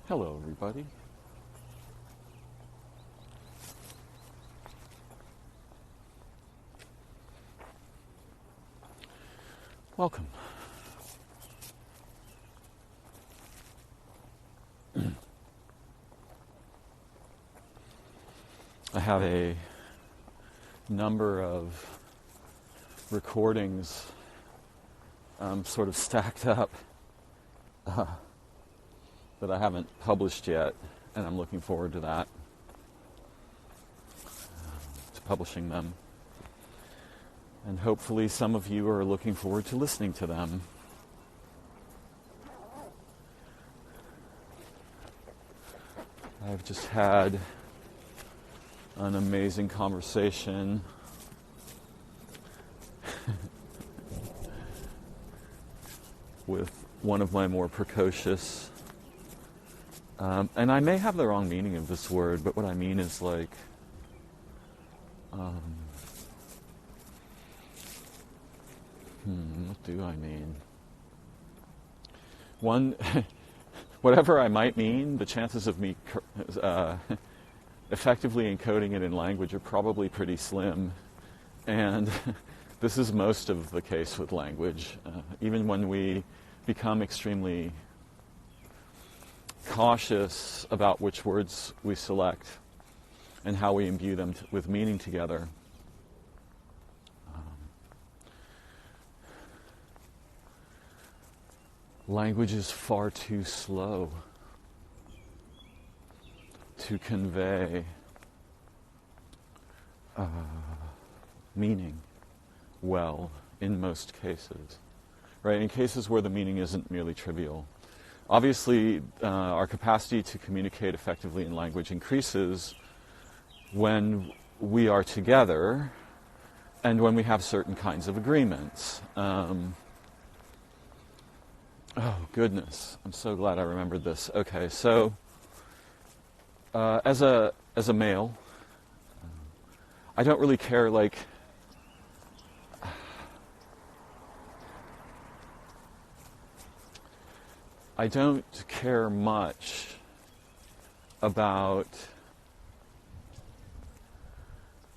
Hello, everybody. Welcome. I have a number of recordings sort of stacked up that I haven't published yet, and I'm looking forward to that, to publishing them. And hopefully some of you are looking forward to listening to them. I've just had an amazing conversation with one of my more precocious, and I may have the wrong meaning of this word, but what I mean is like, what do I mean? One, whatever I might mean, the chances of me effectively encoding it in language are probably pretty slim, and this is most of the case with language. Even when we become extremely cautious about which words we select and how we imbue them with meaning together, language is far too slow to convey meaning well in most cases, right? In cases where the meaning isn't merely trivial. Obviously, our capacity to communicate effectively in language increases when we are together and when we have certain kinds of agreements. Oh, goodness. I'm so glad I remembered this. Okay, so as a male, I don't really care, like, I don't care much about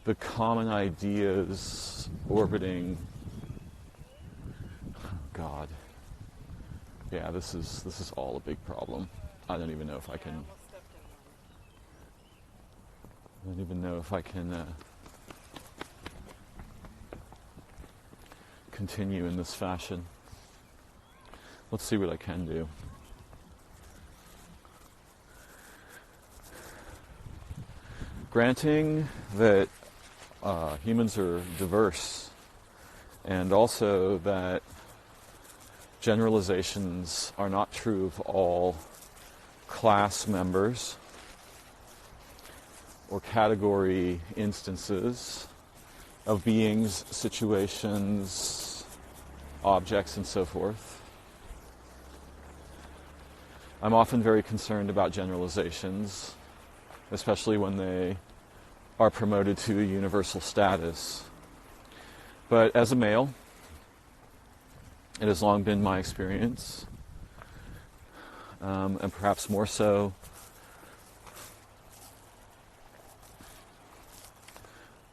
the common ideas orbiting, God. Yeah, this is all a big problem. I don't even know if I can continue in this fashion. Let's see what I can do. Granting that humans are diverse, and also that generalizations are not true of all class members or category instances of beings, situations, objects, and so forth. I'm often very concerned about generalizations, especially when they are promoted to a universal status. But as a male, it has long been my experience, and perhaps more so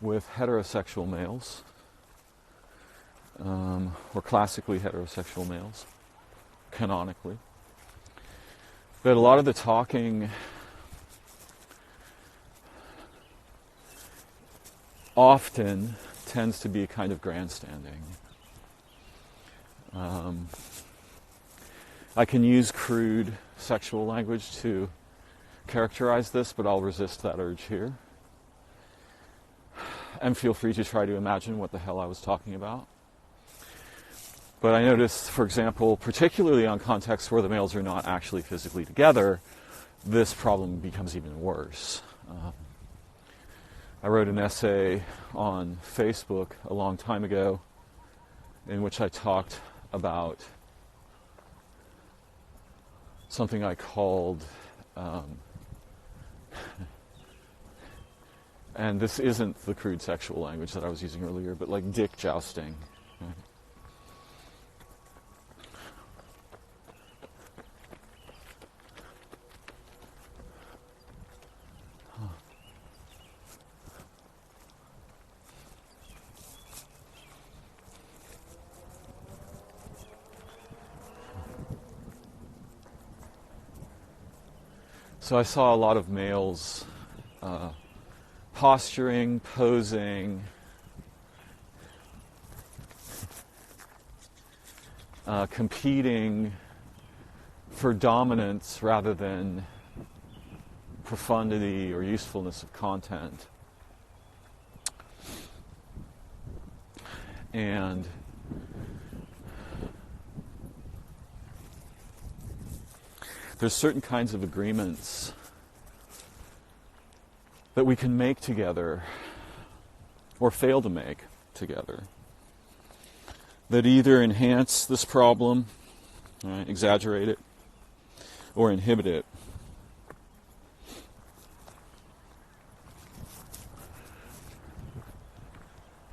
with heterosexual males, or classically heterosexual males, canonically, that a lot of the talking often tends to be a kind of grandstanding. I can use crude sexual language to characterize this, but I'll resist that urge here. And feel free to try to imagine what the hell I was talking about. But I noticed, for example, particularly on contexts where the males are not actually physically together, this problem becomes even worse. I wrote an essay on Facebook a long time ago in which I talked about something I called, and this isn't the crude sexual language that I was using earlier, but like dick jousting. Right? So I saw a lot of males posturing, posing, competing for dominance rather than profundity or usefulness of content. And there's certain kinds of agreements that we can make together or fail to make together that either enhance this problem, right, exaggerate it, or inhibit it.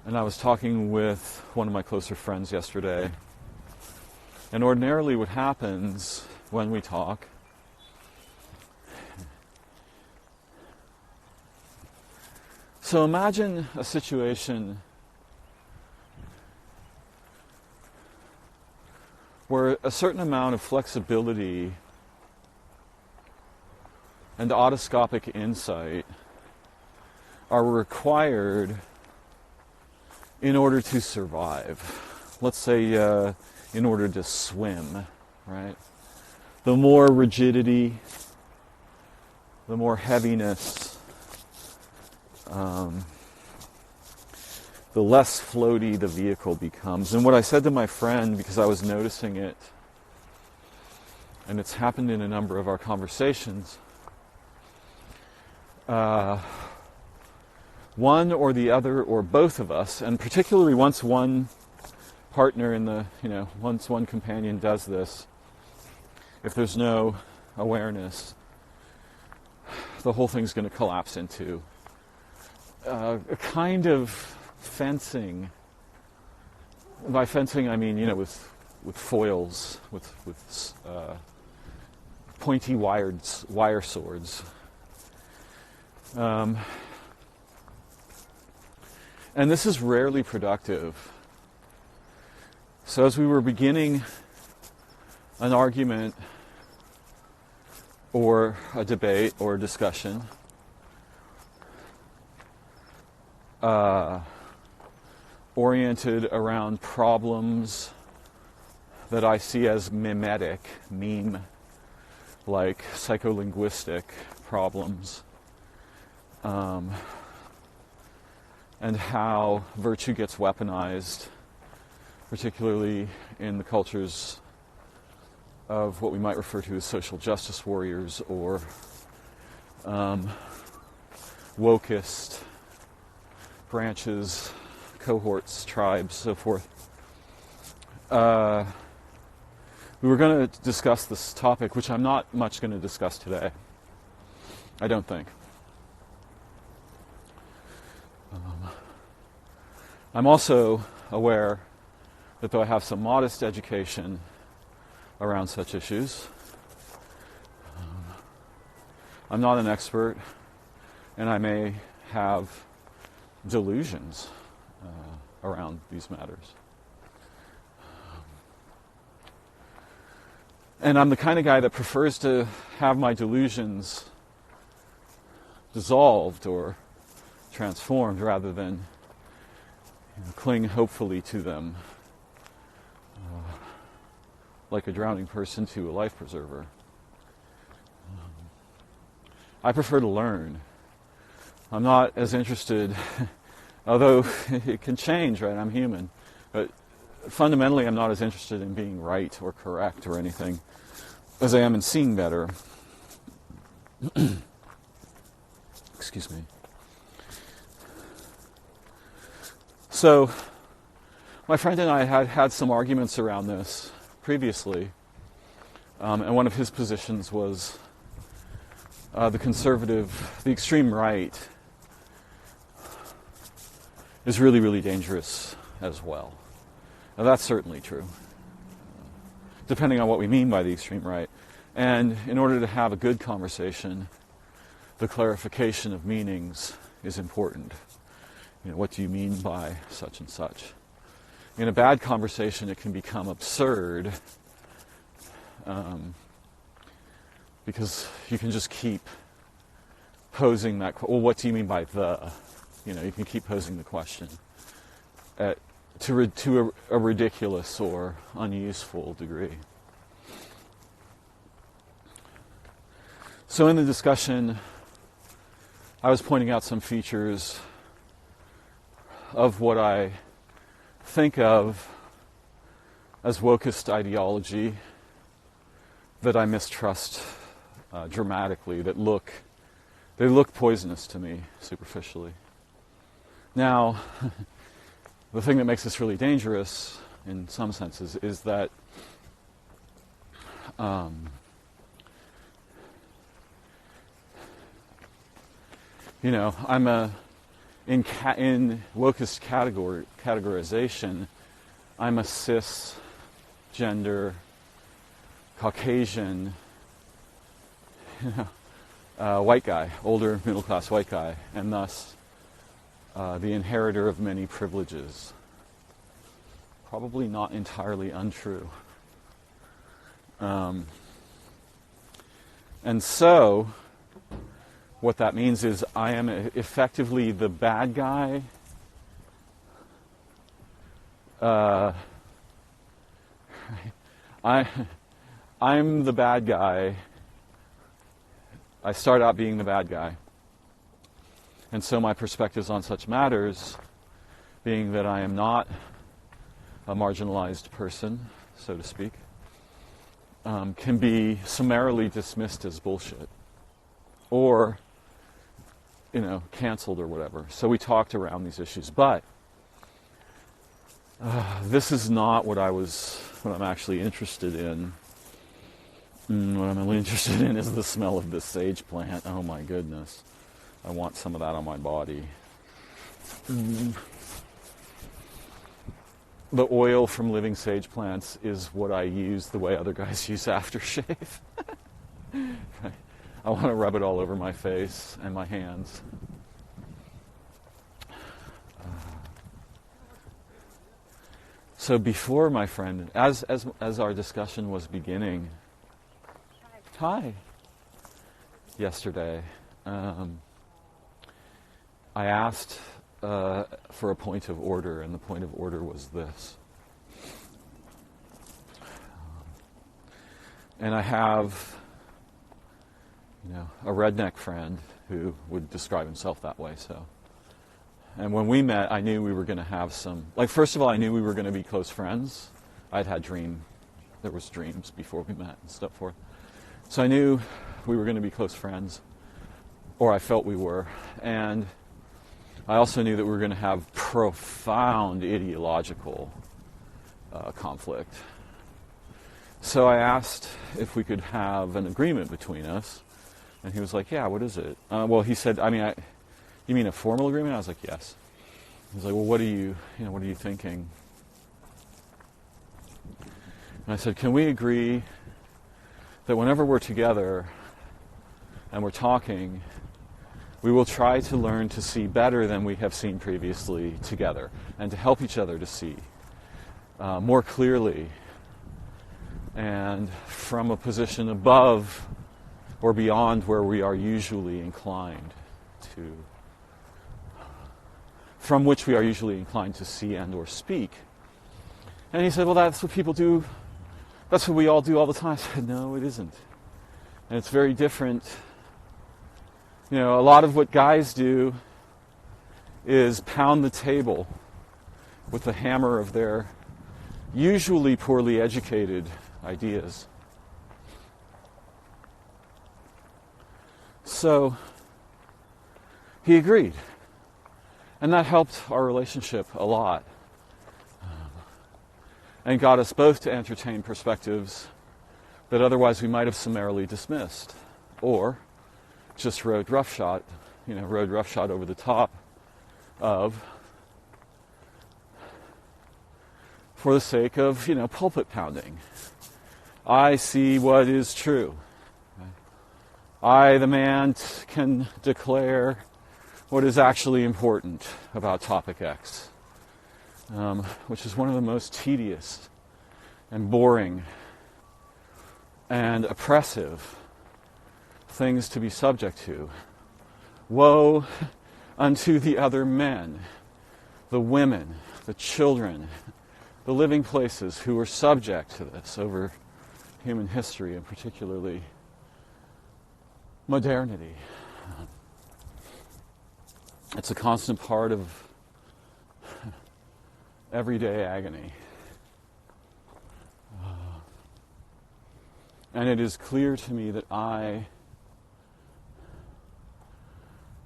And I was talking with one of my closer friends yesterday, and ordinarily what happens when we talk so imagine a situation where a certain amount of flexibility and autoscopic insight are required in order to survive. Let's say in order to swim, right? The more rigidity, the more heaviness, the less floaty the vehicle becomes. And what I said to my friend, because I was noticing it, and it's happened in a number of our conversations, one or the other or both of us, and particularly once one partner once one companion does this, if there's no awareness, the whole thing's going to collapse into a kind of fencing. By fencing, I mean, with foils, with pointy wire swords. And this is rarely productive. So as we were beginning an argument or a debate or a discussion, oriented around problems that I see as mimetic, like psycholinguistic problems, and how virtue gets weaponized, particularly in the cultures of what we might refer to as social justice warriors or wokist branches, cohorts, tribes, so forth. We were going to discuss this topic, which I'm not much going to discuss today. I don't think. I'm also aware that though I have some modest education around such issues, I'm not an expert, and I may have delusions around these matters. And I'm the kind of guy that prefers to have my delusions dissolved or transformed rather than cling hopefully to them like a drowning person to a life preserver. I prefer to learn. I'm not as interested, although it can change, right? I'm human. But fundamentally, I'm not as interested in being right or correct or anything as I am in seeing better. Excuse me. So, my friend and I had some arguments around this previously, and one of his positions was the extreme right is really, really dangerous as well. Now that's certainly true, depending on what we mean by the extreme right. And in order to have a good conversation, the clarification of meanings is important. What do you mean by such and such? In a bad conversation, it can become absurd because you can just keep posing that, well, what do you mean by the? You know, you can keep posing the question to a ridiculous or unuseful degree. So in the discussion, I was pointing out some features of what I think of as wokist ideology that I mistrust dramatically, they look poisonous to me superficially. Now, the thing that makes this really dangerous in some senses is that I'm in wokist categorization, I'm a cisgender, Caucasian, white guy, older middle-class white guy, and thus the inheritor of many privileges. Probably not entirely untrue. And so, what that means is I am effectively the bad guy I'm the bad guy. I start out being the bad guy. And so my perspectives on such matters, being that I am not a marginalized person, so to speak, can be summarily dismissed as bullshit. Or, canceled or whatever. So we talked around these issues. But this is not what I'm actually interested in. What I'm really interested in is the smell of this sage plant. Oh my goodness. I want some of that on my body. The oil from living sage plants is what I use the way other guys use aftershave. Right. I want to rub it all over my face and my hands. So before my friend, as our discussion was beginning, hi, yesterday, I asked for a point of order, and the point of order was this. And I have, a redneck friend who would describe himself that way, so. And when we met, I knew we were going to have some, first of all, I knew we were going to be close friends. There was dreams before we met and stuff forth. So I knew we were going to be close friends, or I felt we were. And I also knew that we were going to have profound ideological conflict. So I asked if we could have an agreement between us, and he was like, yeah, what is it? Well, he said, you mean a formal agreement? I was like, yes. He was like, well, what are you thinking? And I said, can we agree that whenever we're together and we're talking, we will try to learn to see better than we have seen previously together, and to help each other to see more clearly and from a position above or beyond where we are usually inclined to, from which we are usually inclined to see and or speak. And he said, well, that's what people do, that's what we all do all the time. I said, no, it isn't. And it's very different. A lot of what guys do is pound the table with the hammer of their usually poorly educated ideas. So he agreed. And that helped our relationship a lot. And got us both to entertain perspectives that otherwise we might have summarily dismissed. Or just rode roughshod over the top of, for the sake of, pulpit pounding. I see what is true. I, the man, can declare what is actually important about topic X, which is one of the most tedious and boring and oppressive things to be subject to. Woe unto the other men, the women, the children, the living places who were subject to this over human history, and particularly modernity. It's a constant part of everyday agony. And it is clear to me that I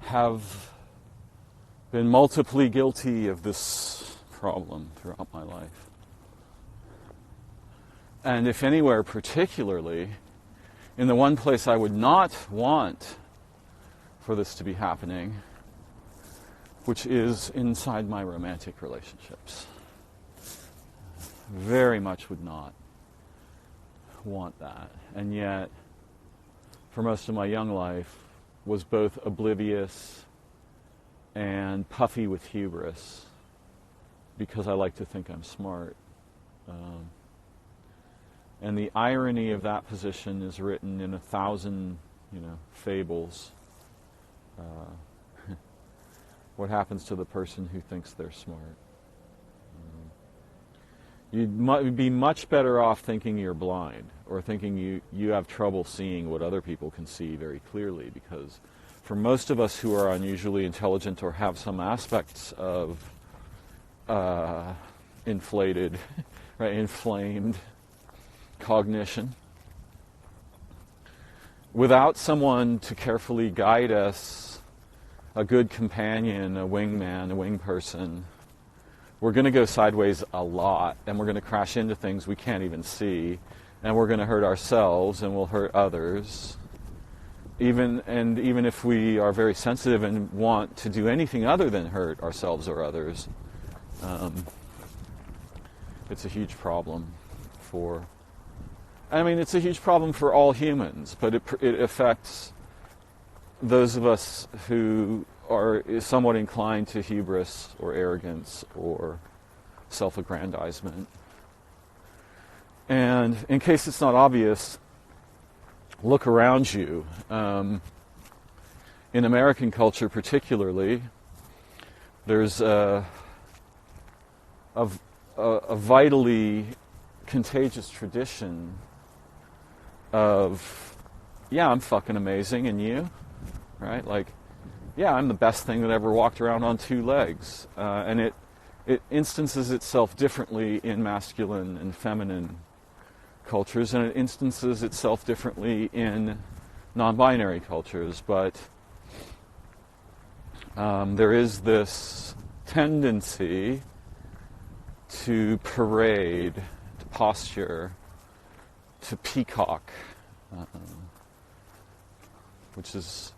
have been multiply guilty of this problem throughout my life. And if anywhere, particularly in the one place I would not want for this to be happening, which is inside my romantic relationships. Very much would not want that. And yet, for most of my young life, was both oblivious and puffy with hubris, because I like to think I'm smart. And the irony of that position is written in 1,000, fables. What happens to the person who thinks they're smart? You'd be much better off thinking you're blind, or thinking you have trouble seeing what other people can see very clearly, because for most of us who are unusually intelligent or have some aspects of inflated, right, inflamed cognition, without someone to carefully guide us, a good companion, a wingman, a wing person, we're going to go sideways a lot, and we're going to crash into things we can't even see, and we're going to hurt ourselves, and we'll hurt others. Even if we are very sensitive and want to do anything other than hurt ourselves or others, it's a huge problem it's a huge problem for all humans, but it affects those of us who are somewhat inclined to hubris or arrogance or self-aggrandizement. And in case it's not obvious, look around you. In American culture particularly, there's a vitally contagious tradition of, yeah, I'm fucking amazing, and you? Right? Like, yeah, I'm the best thing that ever walked around on two legs. And it instances itself differently in masculine and feminine cultures, and it instances itself differently in non-binary cultures. But there is this tendency to parade, to posture, to peacock, which is,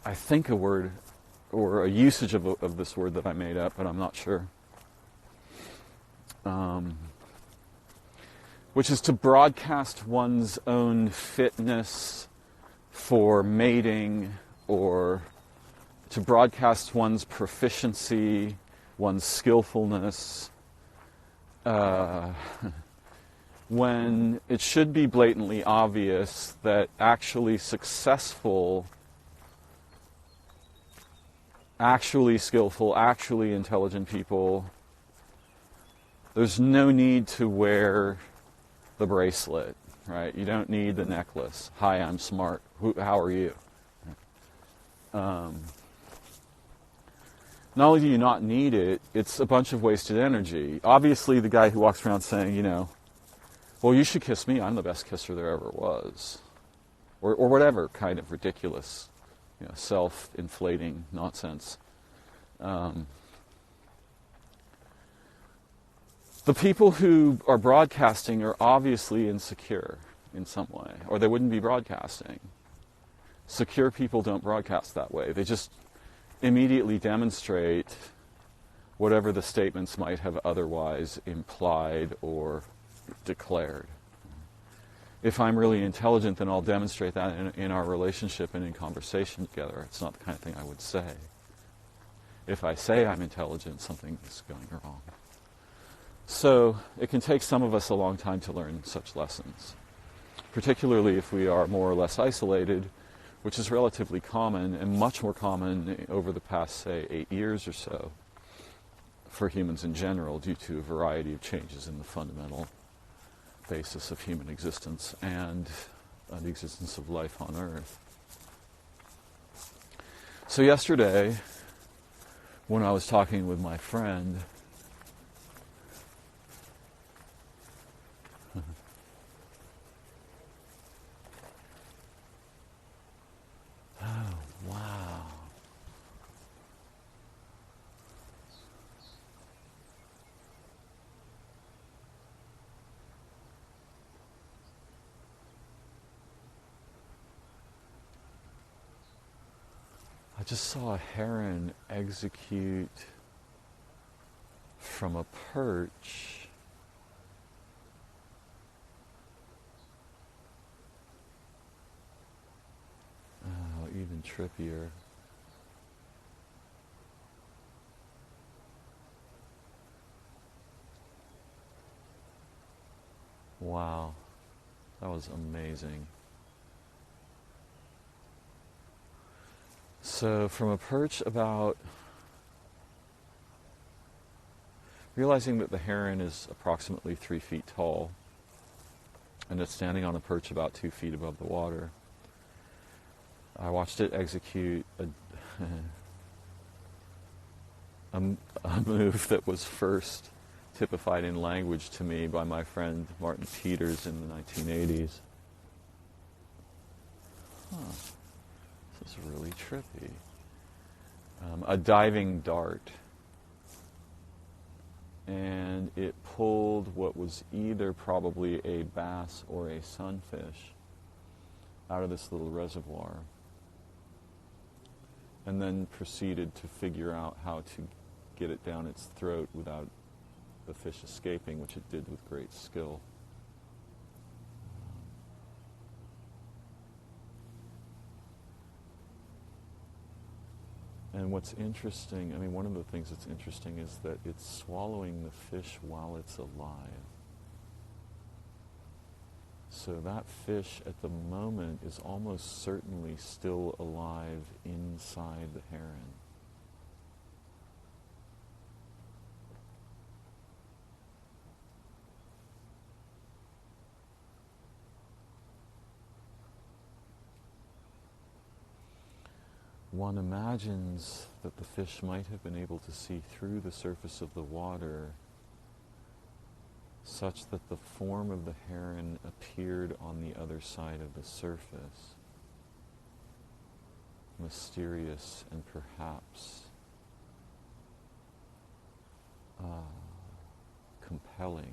I think, a word or a usage of this word that I made up, but I'm not sure. Which is to broadcast one's own fitness for mating, or to broadcast one's proficiency, one's skillfulness, when it should be blatantly obvious that actually successful, actually skillful, actually intelligent people, there's no need to wear the bracelet, right? You don't need the necklace. Hi, I'm smart. How are you? Not only do you not need it, it's a bunch of wasted energy. Obviously, the guy who walks around saying, well, you should kiss me, I'm the best kisser there ever was. Or whatever kind of ridiculous, self-inflating nonsense. The people who are broadcasting are obviously insecure in some way, or they wouldn't be broadcasting. Secure people don't broadcast that way. They just immediately demonstrate whatever the statements might have otherwise implied or declared. If I'm really intelligent, then I'll demonstrate that in our relationship and in conversation together. It's not the kind of thing I would say. If I say I'm intelligent, something is going wrong. So it can take some of us a long time to learn such lessons, particularly if we are more or less isolated, which is relatively common and much more common over the past, say, 8 years or so for humans in general, due to a variety of changes in the fundamental basis of human existence and the existence of life on Earth. So yesterday, when I was talking with my friend, oh, wow. I just saw a heron execute from a perch even trippier. Wow, that was amazing. So from a perch about, realizing that the heron is approximately 3 feet tall and it's standing on a perch about 2 feet above the water, I watched it execute a move that was first typified in language to me by my friend Martin Peters in the 1980s. This is really trippy. A diving dart. And it pulled what was either probably a bass or a sunfish out of this little reservoir, and then proceeded to figure out how to get it down its throat without the fish escaping, which it did with great skill. And what's interesting, I mean, one of the things that's interesting is that it's swallowing the fish while it's alive. So that fish at the moment is almost certainly still alive inside the heron. One imagines that the fish might have been able to see through the surface of the water such that the form of the heron appeared on the other side of the surface, mysterious and perhaps compelling,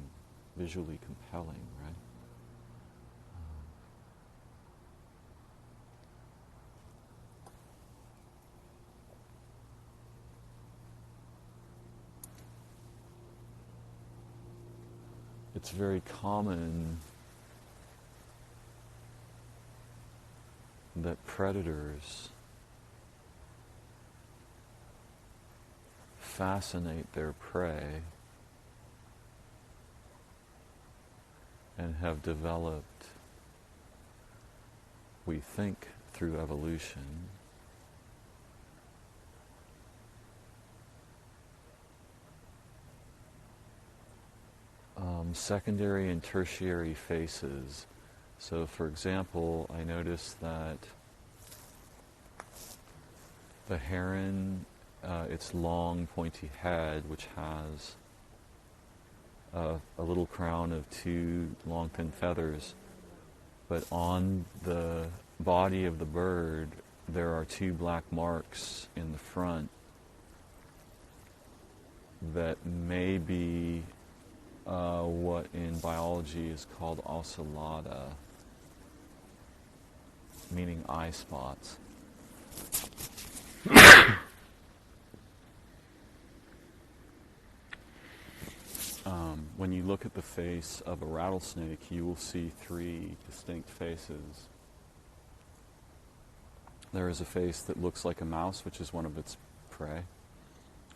visually compelling, right? It's very common that predators fascinate their prey and have developed, we think through evolution, secondary and tertiary faces. So, for example, I noticed that the heron, its long, pointy head, which has a little crown of 2 long, thin feathers, but on the body of the bird, there are 2 black marks in the front that may be what in biology is called ocellata, meaning eye spots. When you look at the face of a rattlesnake, you will see 3 distinct faces. There is a face that looks like a mouse, which is one of its prey.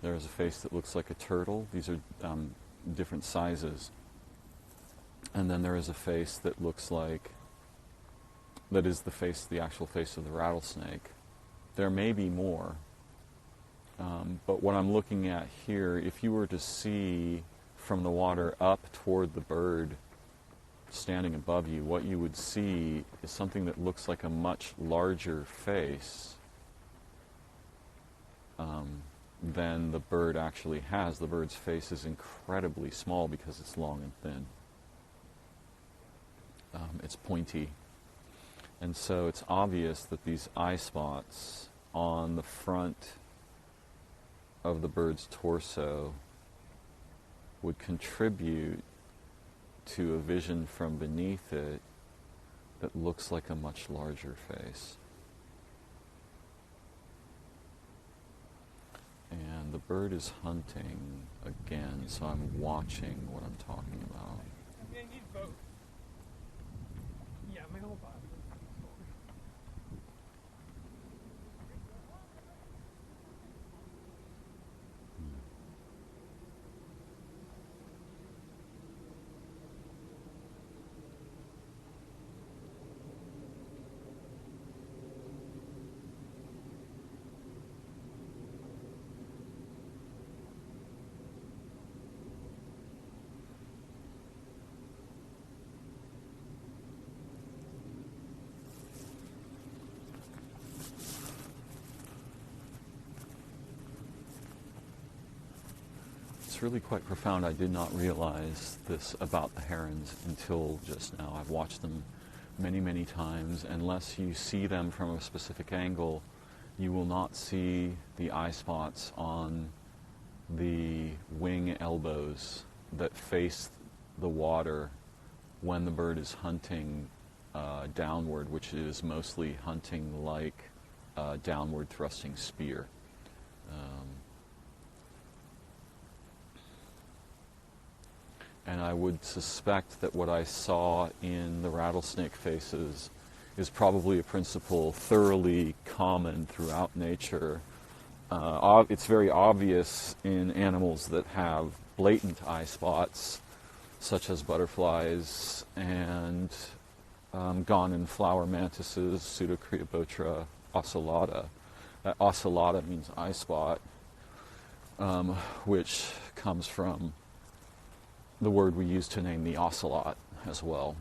There is a face that looks like a turtle. These are different sizes. And then there is a face that looks like that is the actual face of the rattlesnake. There may be more, but what I'm looking at here, if you were to see from the water up toward the bird standing above you, what you would see is something that looks like a much larger face than the bird actually has. The bird's face is incredibly small because it's long and thin. It's pointy. And so it's obvious that these eye spots on the front of the bird's torso would contribute to a vision from beneath it that looks like a much larger face. And the bird is hunting again, so I'm watching what I'm talking about. I'm going to need both. Yeah, my whole body. It's really quite profound. I did not realize this about the herons until just now. I've watched them many, many times. Unless you see them from a specific angle, you will not see the eye spots on the wing elbows that face the water when the bird is hunting downward, which is mostly hunting like downward thrusting spear. And I would suspect that what I saw in the rattlesnake faces is probably a principle thoroughly common throughout nature. It's very obvious in animals that have blatant eye spots, such as butterflies and Gonin flower mantises, Pseudocreobotra ocellata. Ocellata means eye spot, which comes from the word we use to name the ocelot as well.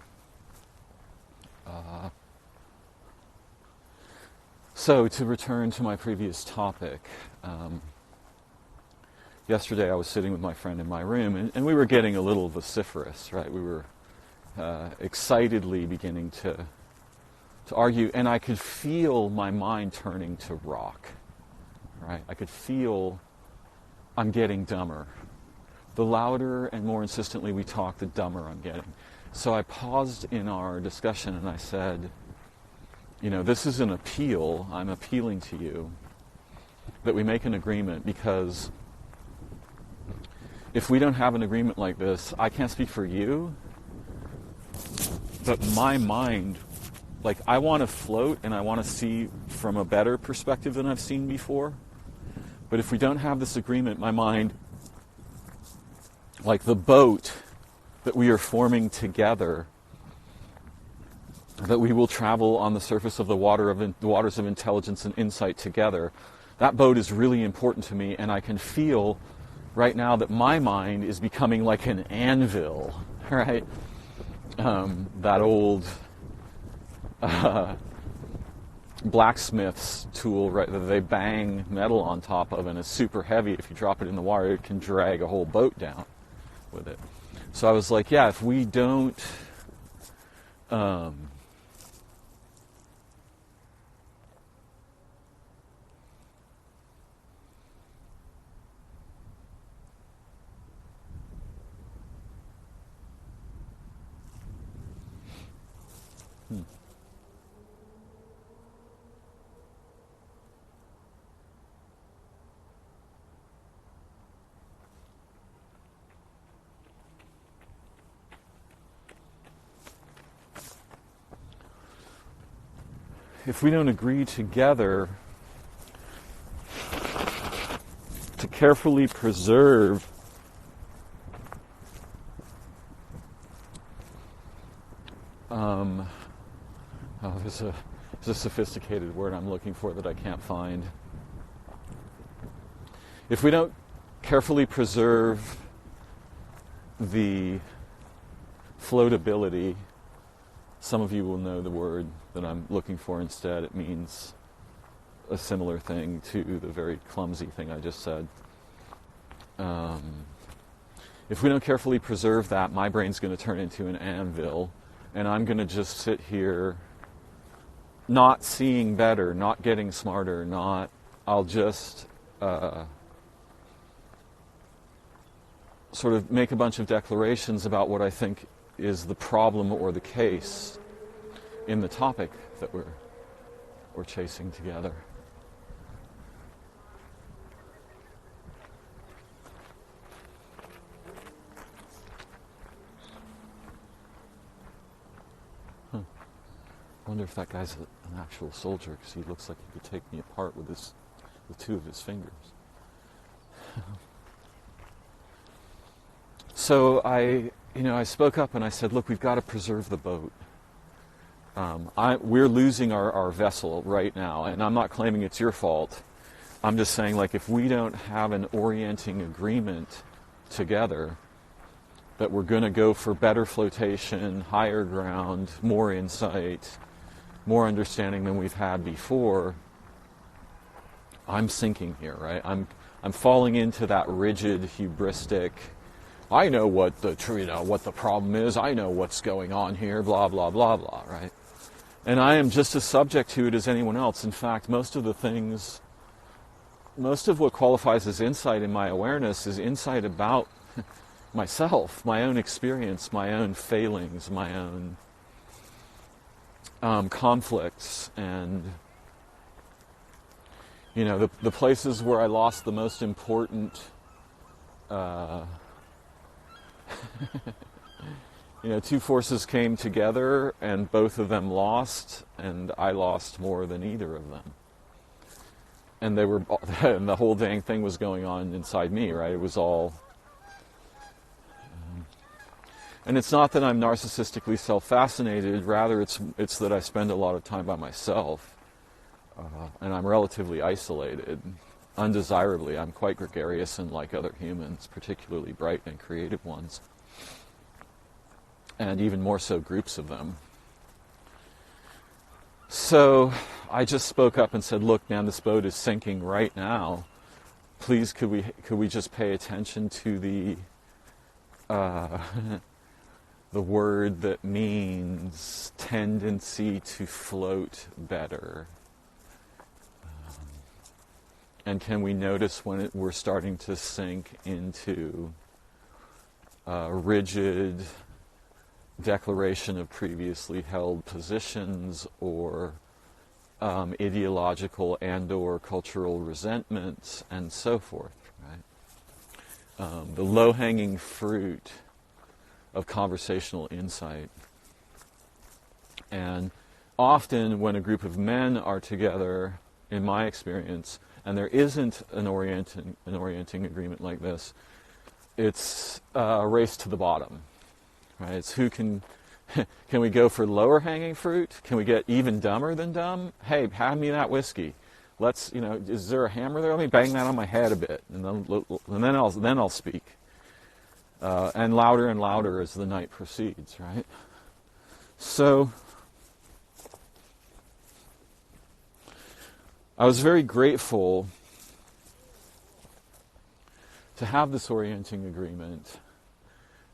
So to return to my previous topic, yesterday I was sitting with my friend in my room and we were getting a little vociferous, right? We were excitedly beginning to argue, and I could feel my mind turning to rock, right? I could feel I'm getting dumber. The louder and more insistently we talk, the dumber I'm getting. So I paused in our discussion and I said, you know, this is an appeal. I'm appealing to you that we make an agreement, because if we don't have an agreement like this, I can't speak for you, but my mind, like, I want to float and I want to see from a better perspective than I've seen before. But if we don't have this agreement, my mind, like the boat that we are forming together, that we will travel on the surface of the waters of intelligence and insight together, that boat is really important to me, and I can feel right now that my mind is becoming like an anvil, right? That old blacksmith's tool, right, that they bang metal on top of, and it's super heavy. If you drop it in the water, it can drag a whole boat down with it. So I was like, yeah, if we don't if we don't agree together to carefully preserve There's a sophisticated word I'm looking for that I can't find. If we don't carefully preserve the floatability, some of you will know the word that I'm looking for instead. It means a similar thing to the very clumsy thing I just said. If we don't carefully preserve that, my brain's going to turn into an anvil, and I'm going to just sit here not seeing better, not getting smarter, I'll just sort of make a bunch of declarations about what I think is the problem or the case in the topic that we're chasing together. I wonder if that guy's an actual soldier, because he looks like he could take me apart with two of his fingers. So I spoke up and I said, look, we've got to preserve the boat. We're losing our vessel right now, and I'm not claiming it's your fault. I'm just saying, like, if we don't have an orienting agreement together that we're going to go for better flotation, higher ground, more insight, more understanding than we've had before, I'm sinking here, right? I'm falling into that rigid, hubristic, I know what the problem is, I know what's going on here, blah, blah, blah, blah, right? And I am just as subject to it as anyone else. In fact, most of what qualifies as insight in my awareness is insight about myself, my own experience, my own failings, my own conflicts, and the places where I lost the most important two forces came together and both of them lost, and I lost more than either of them. And and the whole dang thing was going on inside me, right? It was all and it's not that I'm narcissistically self-fascinated, rather it's that I spend a lot of time by myself, and I'm relatively isolated. Undesirably, I'm quite gregarious and like other humans, particularly bright and creative ones, and even more so groups of them. So I just spoke up and said, look, man, this boat is sinking right now. Please, could we just pay attention to the the word that means tendency to float better? And can we notice when we're starting to sink into rigid declaration of previously held positions, or ideological and/or cultural resentments, and so forth, right? The low-hanging fruit of conversational insight. And often when a group of men are together, in my experience, and there isn't an orienting agreement like this, it's a race to the bottom, right? It's who can we go for lower hanging fruit? Can we get even dumber than dumb? Hey, hand me that whiskey. Let's, is there a hammer there? Let me bang that on my head a bit, and then I'll speak. And louder as the night proceeds, right? So I was very grateful to have this orienting agreement,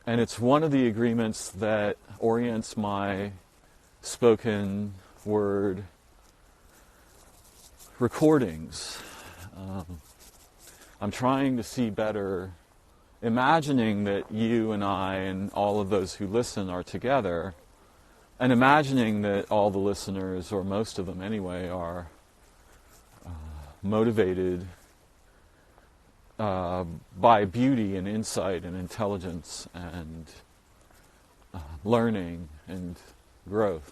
and it's one of the agreements that orients my spoken word recordings. I'm trying to see better, imagining that you and I and all of those who listen are together, and imagining that all the listeners, or most of them anyway, are motivated by beauty and insight and intelligence and learning and growth.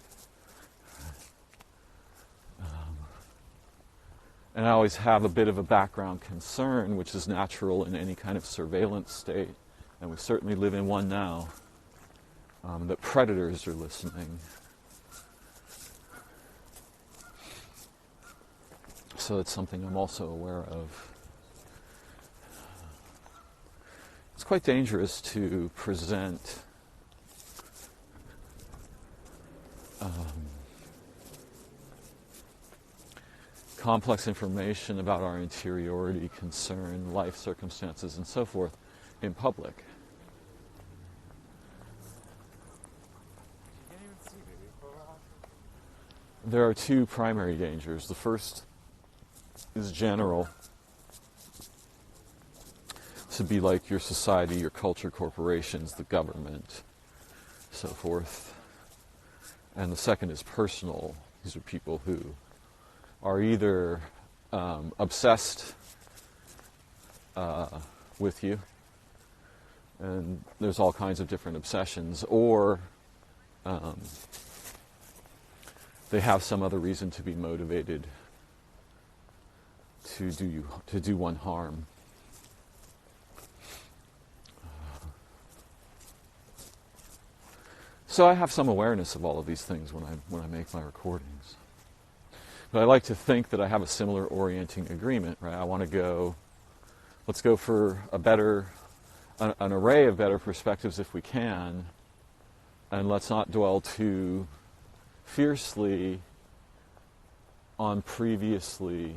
And I always have a bit of a background concern, which is natural in any kind of surveillance state, and we certainly live in one now, that predators are listening. So it's something I'm also aware of. It's quite dangerous to present complex information about our interiority, concern, life circumstances, and so forth in public. There are two primary dangers. The first is general, to be like your society, your culture, corporations, the government, so forth. And the second is personal. These are people who are either obsessed with you, and there's all kinds of different obsessions, or they have some other reason to be motivated to do one harm. So I have some awareness of all of these things when I make my recordings. But I like to think that I have a similar orienting agreement, right? I want to go, let's go for an array of better perspectives if we can, and let's not dwell too fiercely on previously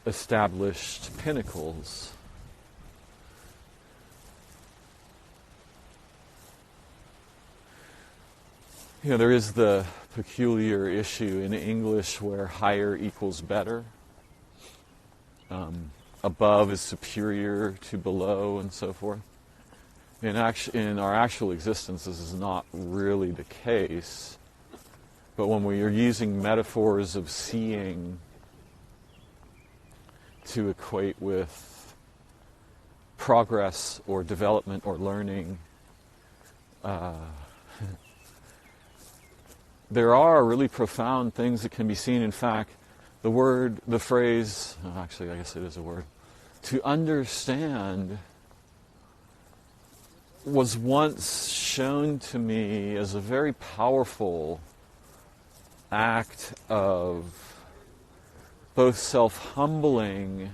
established pinnacles. You know, there is the peculiar issue in English where higher equals better. Above is superior to below, and so forth. In our actual existence, this is not really the case. But when we are using metaphors of seeing to equate with progress or development or learning, there are really profound things that can be seen. In fact, the phrase, actually I guess it is a word, to understand was once shown to me as a very powerful act of both self-humbling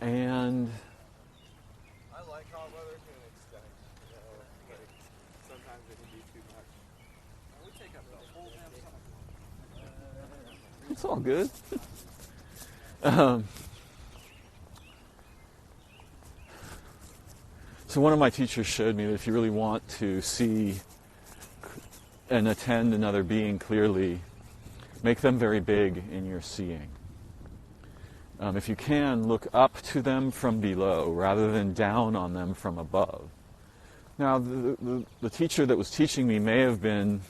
and I like hot weather to an extent. You know, like sometimes it can be too much. I would take up the whole damn summer. it's all good. So one of my teachers showed me that if you really want to see and attend another being clearly, make them very big in your seeing. If you can, look up to them from below rather than down on them from above. Now, the teacher that was teaching me may have been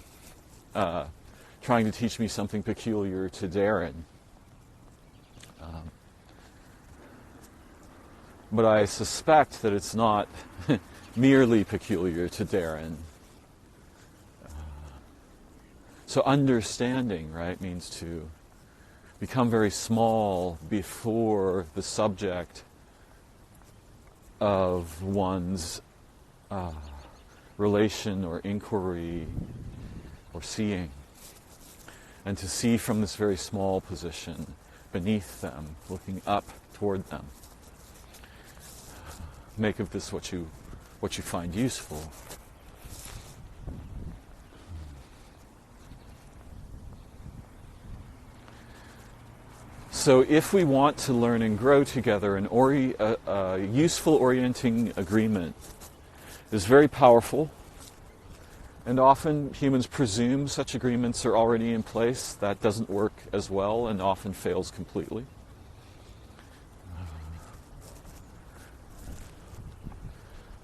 trying to teach me something peculiar to Darren. But I suspect that it's not merely peculiar to Darren. So understanding, right, means to become very small before the subject of one's relation or inquiry or seeing. And to see from this very small position beneath them, looking up toward them. Make of this what you find useful. So if we want to learn and grow together, a useful orienting agreement is very powerful, and often humans presume such agreements are already in place. That doesn't work as well and often fails completely.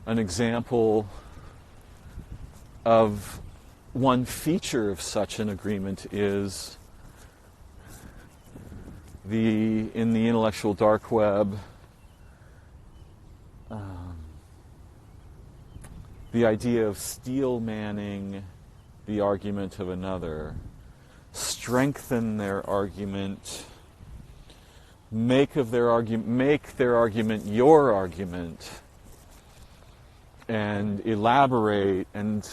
An example of one feature of such an agreement is in the intellectual dark web, the idea of steel manning the argument of another, strengthen their argument, make their argument your argument, and elaborate and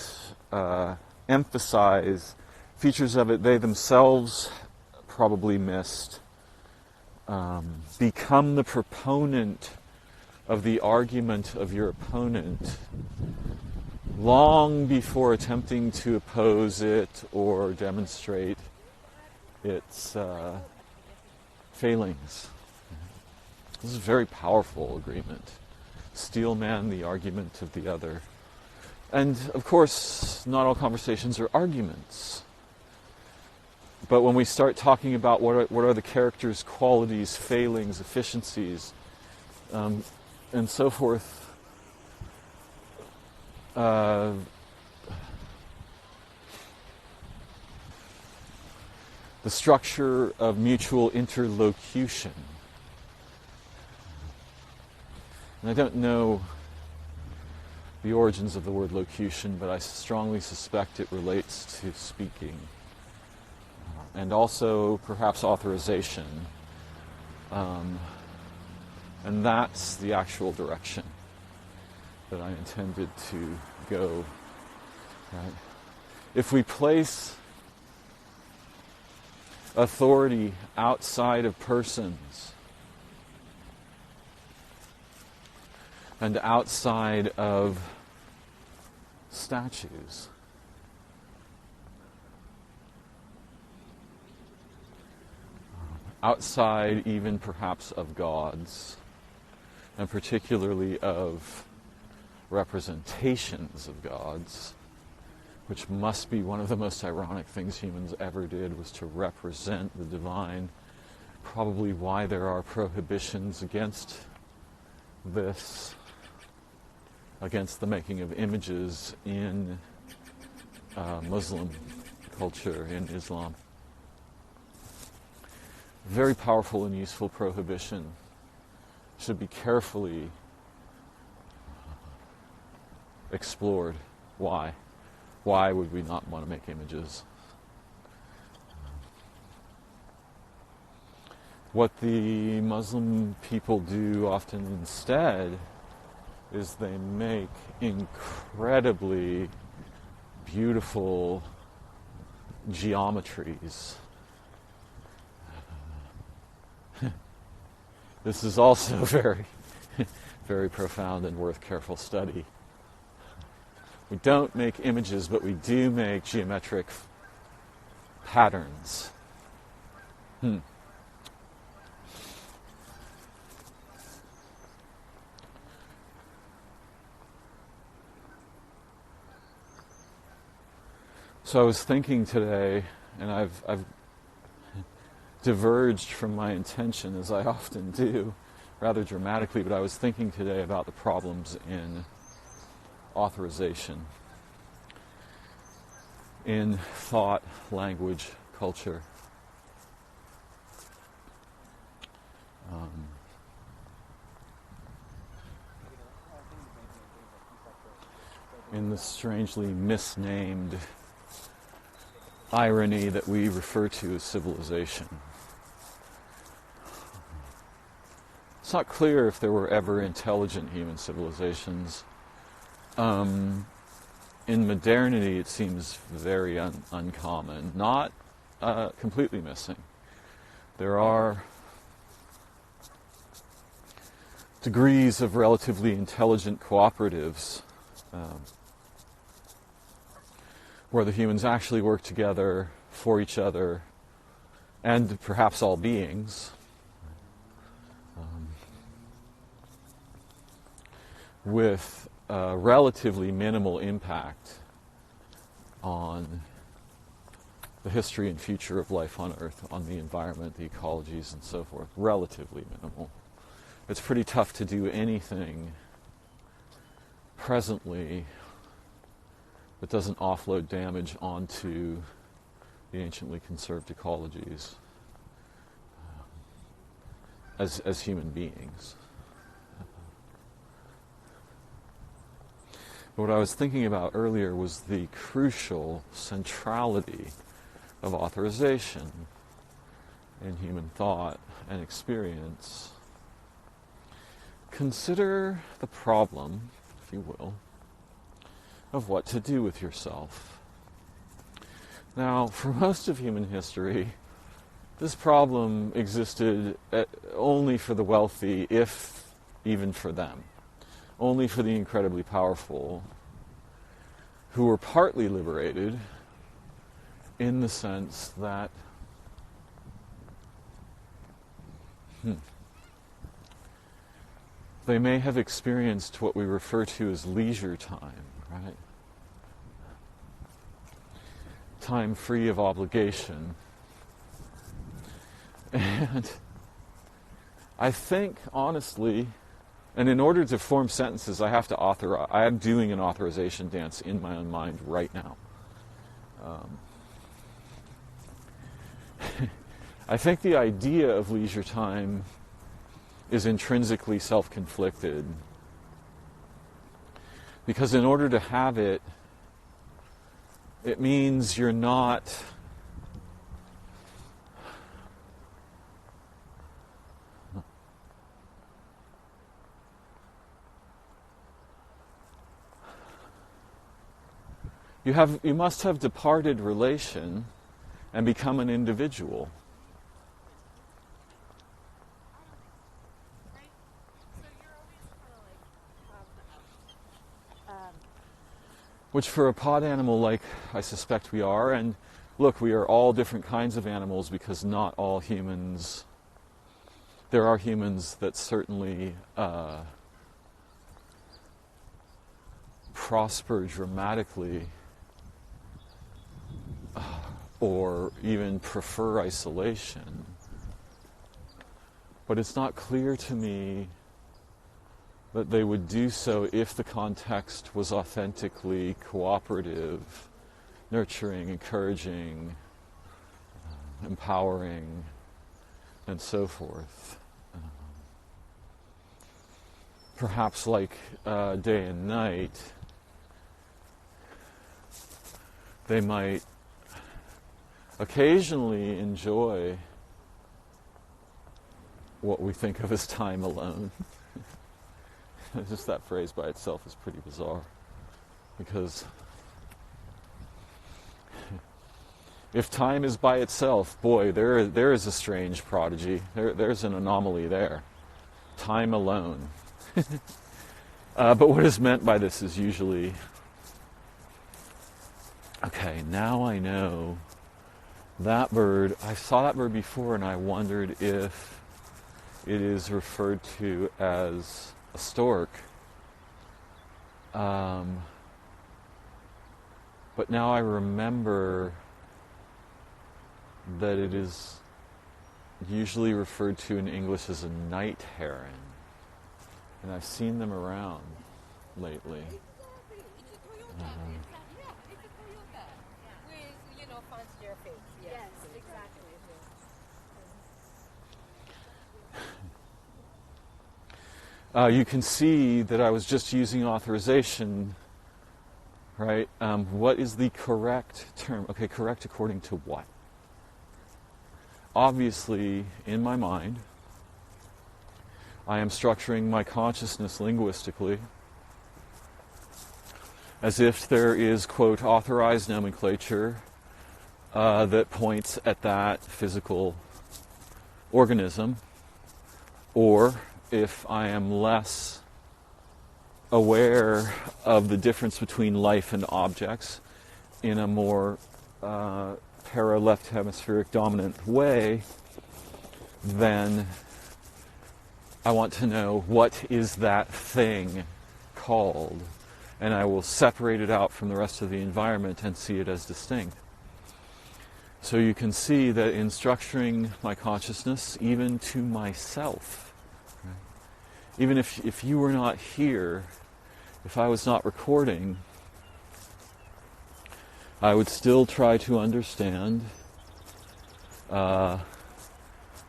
emphasize features of it they themselves probably missed, become the proponent of the argument of your opponent long before attempting to oppose it or demonstrate its failings. This is a very powerful agreement. Steelman the argument of the other. And of course, not all conversations are arguments. But when we start talking about what are the character's qualities, failings, efficiencies, and so forth, the structure of mutual interlocution. And I don't know the origins of the word locution, but I strongly suspect it relates to speaking. And also perhaps authorization. And that's the actual direction that I intended to go. Right? If we place authority outside of persons and outside of statues, outside even perhaps of gods, and particularly of representations of gods, which must be one of the most ironic things humans ever did, was to represent the divine. Probably why there are prohibitions against this, against the making of images in Muslim culture, in Islam. Very powerful and useful prohibition. Should be carefully explored. Why? Why would we not want to make images? What the Muslim people do often instead is they make incredibly beautiful geometries. This is also very, very profound and worth careful study. We don't make images, but we do make geometric patterns. So I was thinking today, and I've diverged from my intention, as I often do, rather dramatically, but I was thinking today about the problems in authorization, in thought, language, culture. In the strangely misnamed irony that we refer to as civilization. It's not clear if there were ever intelligent human civilizations. In modernity, it seems very uncommon, not completely missing. There are degrees of relatively intelligent cooperatives where the humans actually work together for each other and perhaps all beings. With relatively minimal impact on the history and future of life on Earth, on the environment, the ecologies, and so forth. Relatively minimal. It's pretty tough to do anything presently that doesn't offload damage onto the anciently conserved ecologies as human beings. But what I was thinking about earlier was the crucial centrality of authorization in human thought and experience. Consider the problem, if you will, of what to do with yourself. Now, for most of human history, this problem existed only for the wealthy, if even for them. Only for the incredibly powerful, who were partly liberated in the sense that they may have experienced what we refer to as leisure time, right? Time free of obligation. And I think, honestly, and in order to form sentences, I have to authorize. I am doing an authorization dance in my own mind right now. I think the idea of leisure time is intrinsically self-conflicted. Because in order to have it, it means you're not you must have departed relation and become an individual. Which for a pod animal like I suspect we are, and look, we are all different kinds of animals because not all humans, there are humans that certainly prosper dramatically or even prefer isolation. But it's not clear to me that they would do so if the context was authentically cooperative, nurturing, encouraging, empowering, and so forth. Perhaps like day and night, they might occasionally enjoy what we think of as time alone. Just that phrase by itself is pretty bizarre, because if time is by itself, boy, there is a strange prodigy. There's an anomaly there. Time alone. But what is meant by this is usually, okay, now I know that bird, I saw that bird before and I wondered if it is referred to as a stork. But now I remember that it is usually referred to in English as a night heron. And I've seen them around lately. You can see that I was just using authorization, right? What is the correct term? Okay, correct according to what? Obviously, in my mind, I am structuring my consciousness linguistically as if there is, quote, authorized nomenclature that points at that physical organism, or if I am less aware of the difference between life and objects in a more para-left hemispheric dominant way, then I want to know what is that thing called, and I will separate it out from the rest of the environment and see it as distinct. So you can see that in structuring my consciousness, even to myself, right? Even if you were not here, if I was not recording, I would still try to understand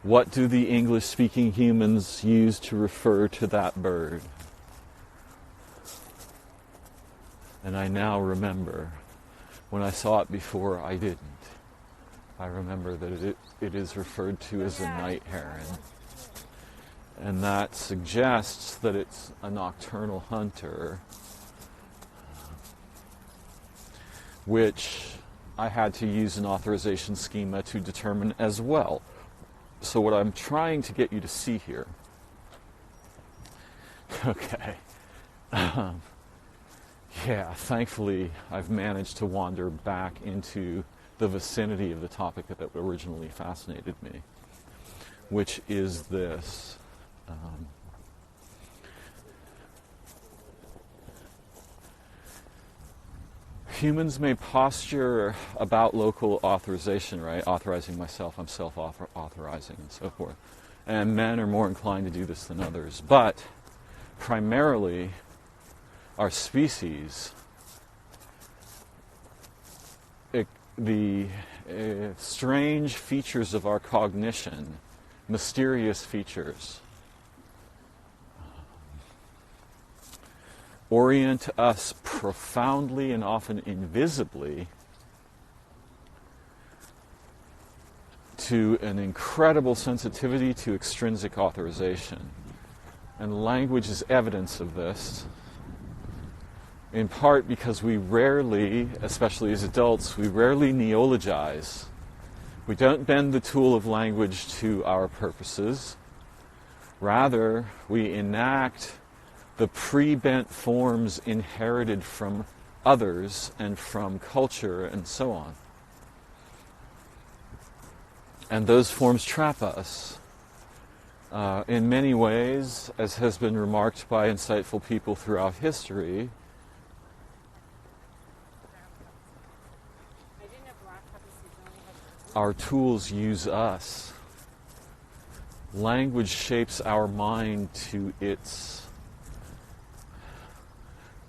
what do the English-speaking humans use to refer to that bird. And I now remember. When I saw it before, I didn't. I remember that it is referred to as a night heron. And that suggests that it's a nocturnal hunter. which I had to use an authorization schema to determine as well. So what I'm trying to get you to see here, okay, yeah, thankfully I've managed to wander back into the vicinity of the topic that originally fascinated me, which is this. Humans may posture about local authorization, right? Authorizing myself, I'm self-authorizing, and so forth. And men are more inclined to do this than others. But primarily, our species, the strange features of our cognition, mysterious features, orient us profoundly and often invisibly to an incredible sensitivity to extrinsic authorization. And language is evidence of this, in part because we rarely, especially as adults, we rarely neologize. We don't bend the tool of language to our purposes. Rather, we enact the pre-bent forms inherited from others and from culture and so on. And those forms trap us. In many ways, as has been remarked by insightful people throughout history, our tools use us. Language shapes our mind to its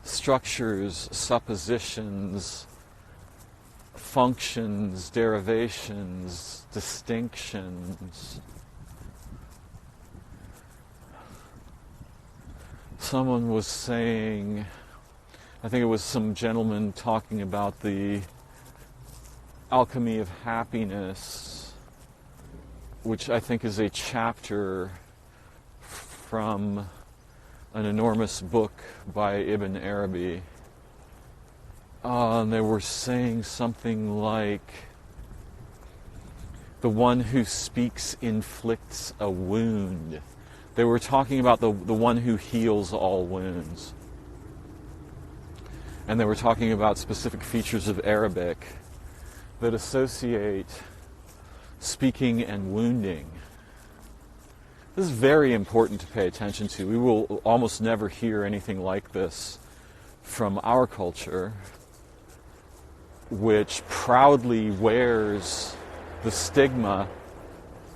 structures, suppositions, functions, derivations, distinctions. Someone was saying, I think it was some gentleman talking about the alchemy of happiness, which I think is a chapter from an enormous book by Ibn Arabi. And they were saying something like, the one who speaks inflicts a wound. They were talking about the one who heals all wounds. And they were talking about specific features of Arabic that associate speaking and wounding. This is very important to pay attention to. We will almost never hear anything like this from our culture, which proudly wears the stigma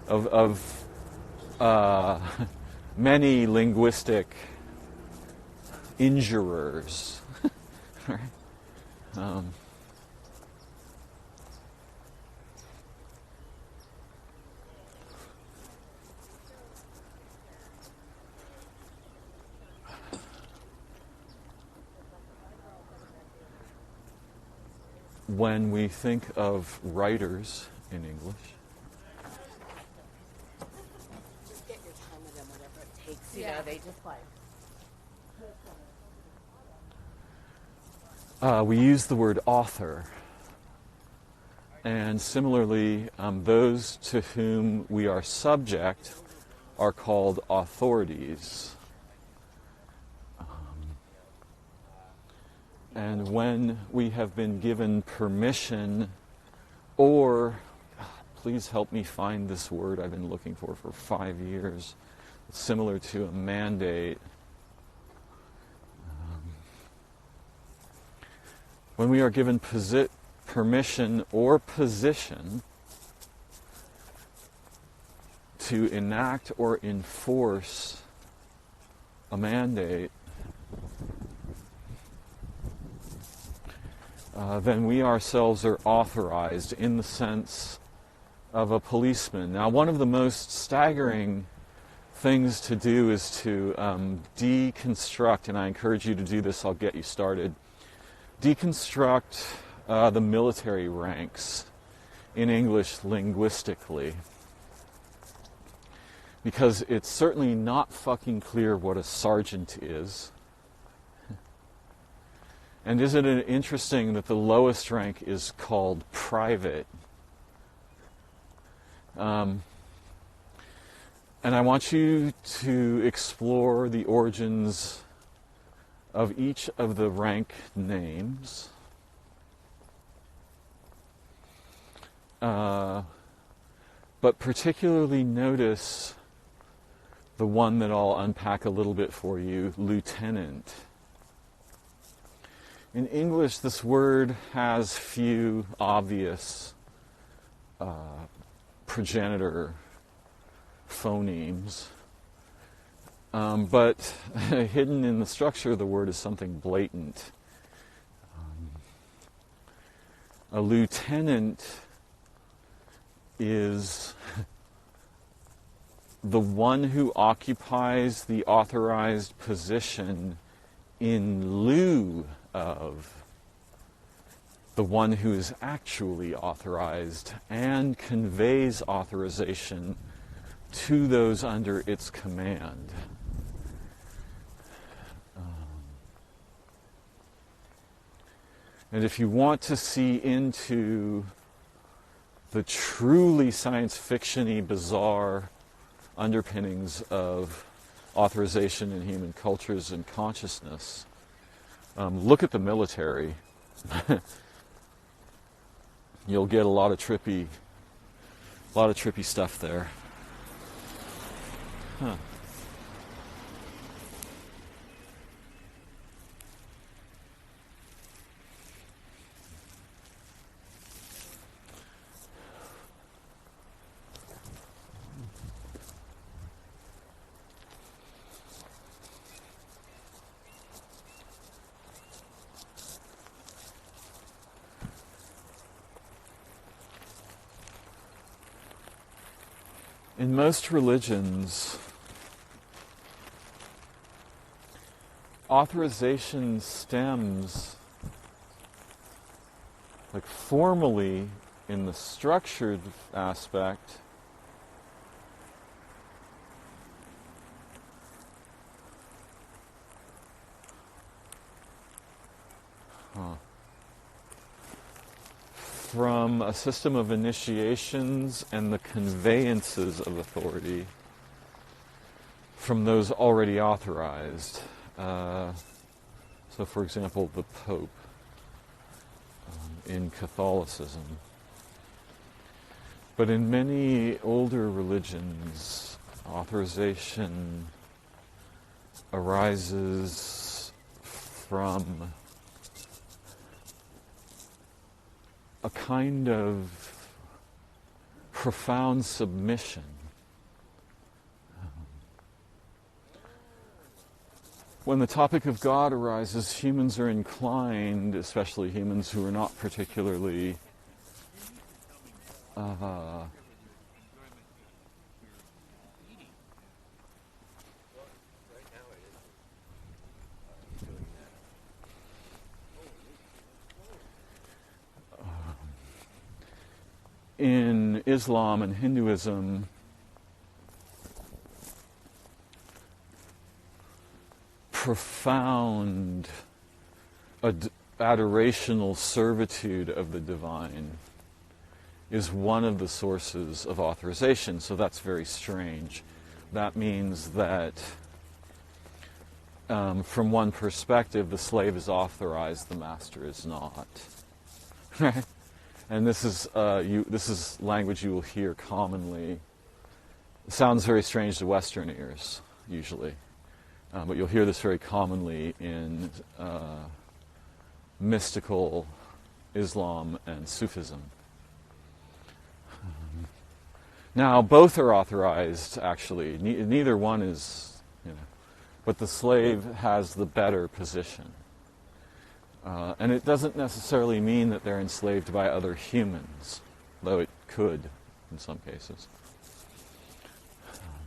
of many linguistic injurers. Right? When we think of writers in English, just get your time with them, whatever it takes. You know, they just like. we use the word author. And similarly, those to whom we are subject are called authorities. And when we have been given permission, or, please help me find this word I've been looking for 5 years, it's similar to a mandate. When we are given permission or position to enact or enforce a mandate, then we ourselves are authorized in the sense of a policeman. Now, one of the most staggering things to do is to deconstruct, and I encourage you to do this, I'll get you started, deconstruct the military ranks in English linguistically. Because it's certainly not fucking clear what a sergeant is. And isn't it interesting that the lowest rank is called private? And I want you to explore the origins of each of the rank names. But particularly notice the one that I'll unpack a little bit for you, lieutenant. In English, this word has few obvious progenitor phonemes, but hidden in the structure of the word is something blatant. A lieutenant is the one who occupies the authorized position in lieu of the one who is actually authorized and conveys authorization to those under its command. And if you want to see into the truly science fiction-y, bizarre underpinnings of authorization in human cultures and consciousness, look at the military. You'll get a lot of trippy stuff there. Huh. In most religions, authorization stems, like formally in the structured aspect, from a system of initiations and the conveyances of authority from those already authorized. So, for example, the Pope in Catholicism. But in many older religions, authorization arises from a kind of profound submission. When the topic of God arises, humans are inclined, especially humans who are not particularly in Islam and Hinduism, profound adorational servitude of the divine is one of the sources of authorization. So that's very strange. That means that from one perspective, the slave is authorized, the master is not. Right? And this is language you will hear commonly. It sounds very strange to Western ears, usually. But you'll hear this very commonly in mystical Islam and Sufism. Now, both are authorized, actually. Neither one is, but the slave has the better position. And it doesn't necessarily mean that they're enslaved by other humans, though it could in some cases.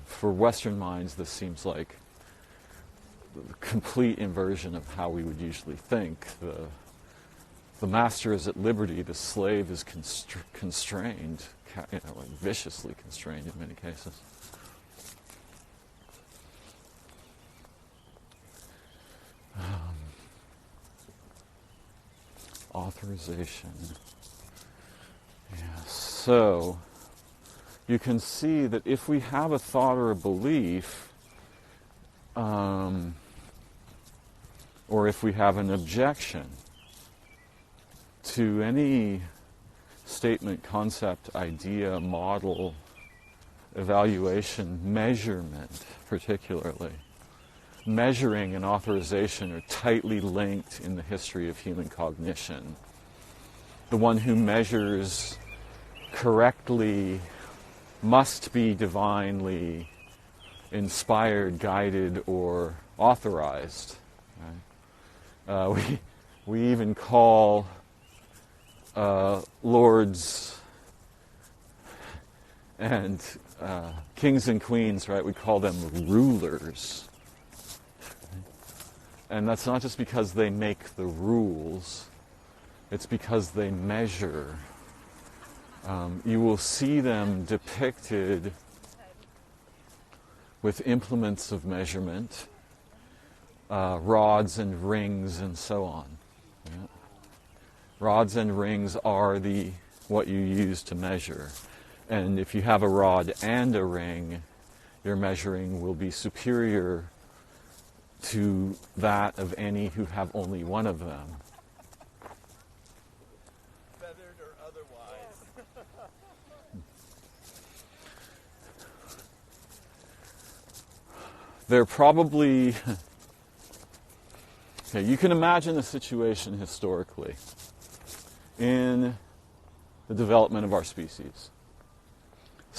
For Western minds, this seems like the complete inversion of how we would usually think. The master is at liberty, the slave is constrained, like viciously constrained in many cases. Authorization. Yeah, so you can see that if we have a thought or a belief, or if we have an objection to any statement, concept, idea, model, evaluation, measurement particularly, measuring and authorization are tightly linked in the history of human cognition. The one who measures correctly must be divinely inspired, guided, or authorized. Right? We even call lords and kings and queens, right? We call them rulers. And that's not just because they make the rules, it's because they measure. You will see them depicted with implements of measurement, rods and rings and so on. Yeah. Rods and rings are what you use to measure. And if you have a rod and a ring, your measuring will be superior to that of any who have only one of them. Feathered or otherwise. They're probably... Okay, you can imagine a situation historically in the development of our species.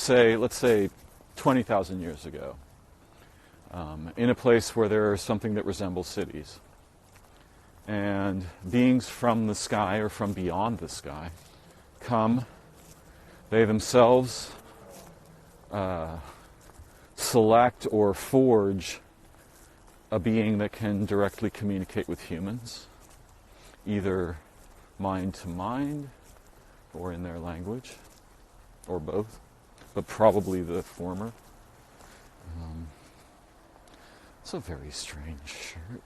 Let's say 20,000 years ago, in a place where there is something that resembles cities. And beings from the sky or from beyond the sky come, they themselves select or forge a being that can directly communicate with humans, either mind to mind or in their language, or both, but probably the former. It's a very strange shirt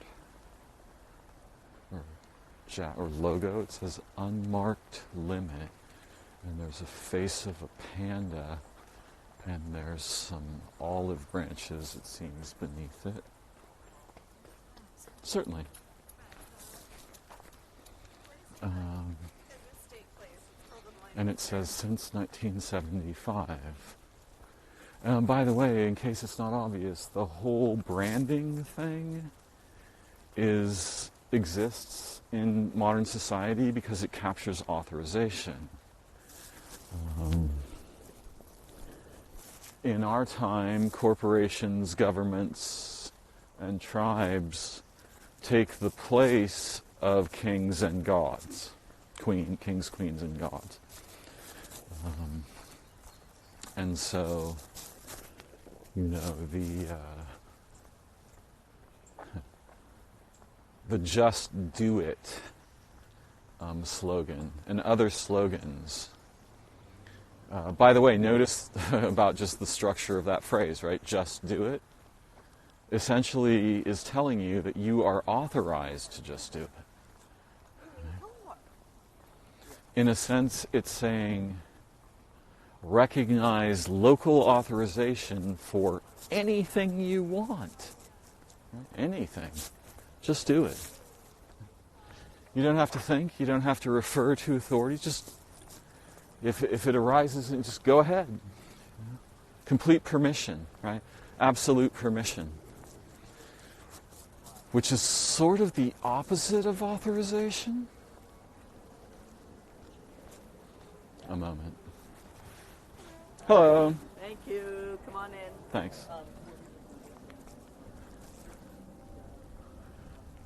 or logo. It says unmarked limit, and there's a face of a panda, and there's some olive branches, it seems, beneath it. Certainly. And it says since 1975. By the way, in case it's not obvious, the whole branding thing exists in modern society because it captures authorization. In our time, corporations, governments, and tribes take the place of kings and gods. Kings, queens, and gods. And so, the just do it slogan and other slogans. By the way, notice about just the structure of that phrase, right? Just do it. Essentially is telling you that you are authorized to just do it. In a sense, it's saying recognize local authorization for anything you want. Anything. Just do it. You don't have to think. You don't have to refer to authority. Just, if it arises, just go ahead. Complete permission, right? Absolute permission. Which is sort of the opposite of authorization. A moment. Hello. Thank you. Come on in. Thanks.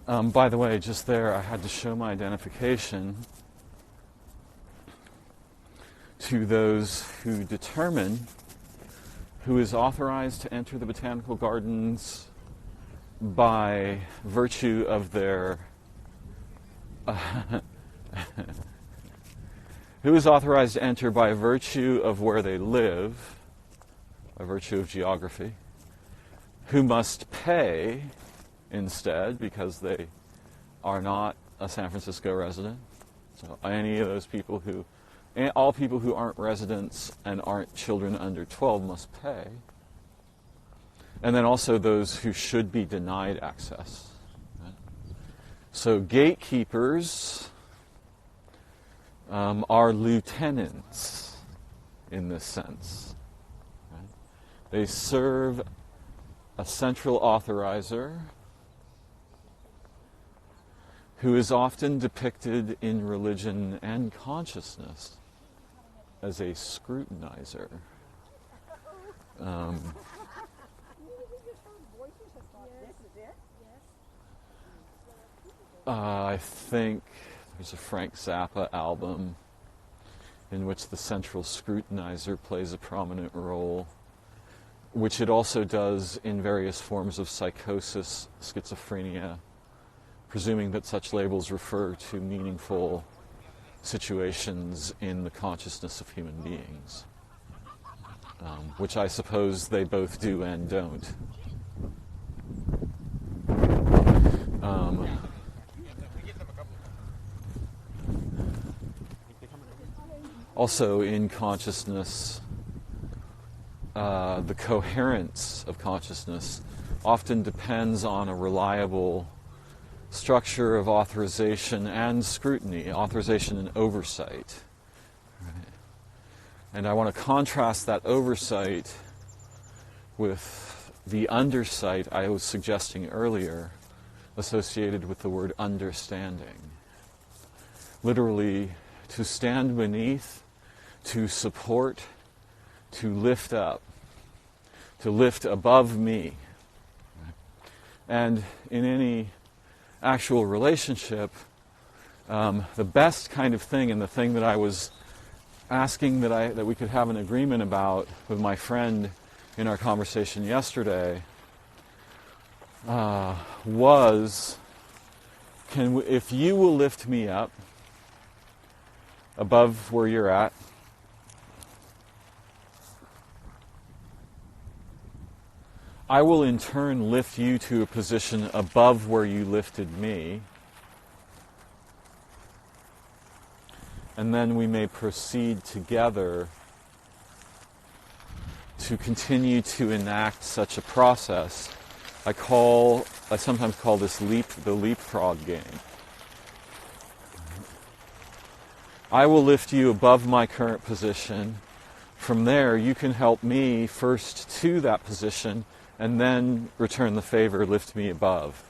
By the way, just there, I had to show my identification to those who determine who is authorized to enter the botanical gardens by virtue of their who is authorized to enter by virtue of where they live, by virtue of geography, who must pay instead because they are not a San Francisco resident, So any of those people who, and all people who aren't residents and aren't children under 12 must pay. And then also those who should be denied access. Right? So gatekeepers are lieutenants in this sense. Right? They serve a central authorizer who is often depicted in religion and consciousness as a scrutinizer. I think there's a Frank Zappa album in which the central scrutinizer plays a prominent role, which it also does in various forms of psychosis, schizophrenia, presuming that such labels refer to meaningful situations in the consciousness of human beings, which I suppose they both do and don't. Also in consciousness, the coherence of consciousness often depends on a reliable structure of authorization and scrutiny, authorization and oversight. Right? And I want to contrast that oversight with the undersight I was suggesting earlier, associated with the word understanding. Literally, to stand beneath, to support, to lift up, to lift above me. Right? And in any actual relationship, the best kind of thing, and the thing that I was asking that we could have an agreement about with my friend in our conversation yesterday, was, if you will lift me up above where you're at, I will in turn lift you to a position above where you lifted me, and then we may proceed together to continue to enact such a process. I sometimes call this the leapfrog game. I will lift you above my current position. From there, you can help me first to that position, and then return the favor, lift me above.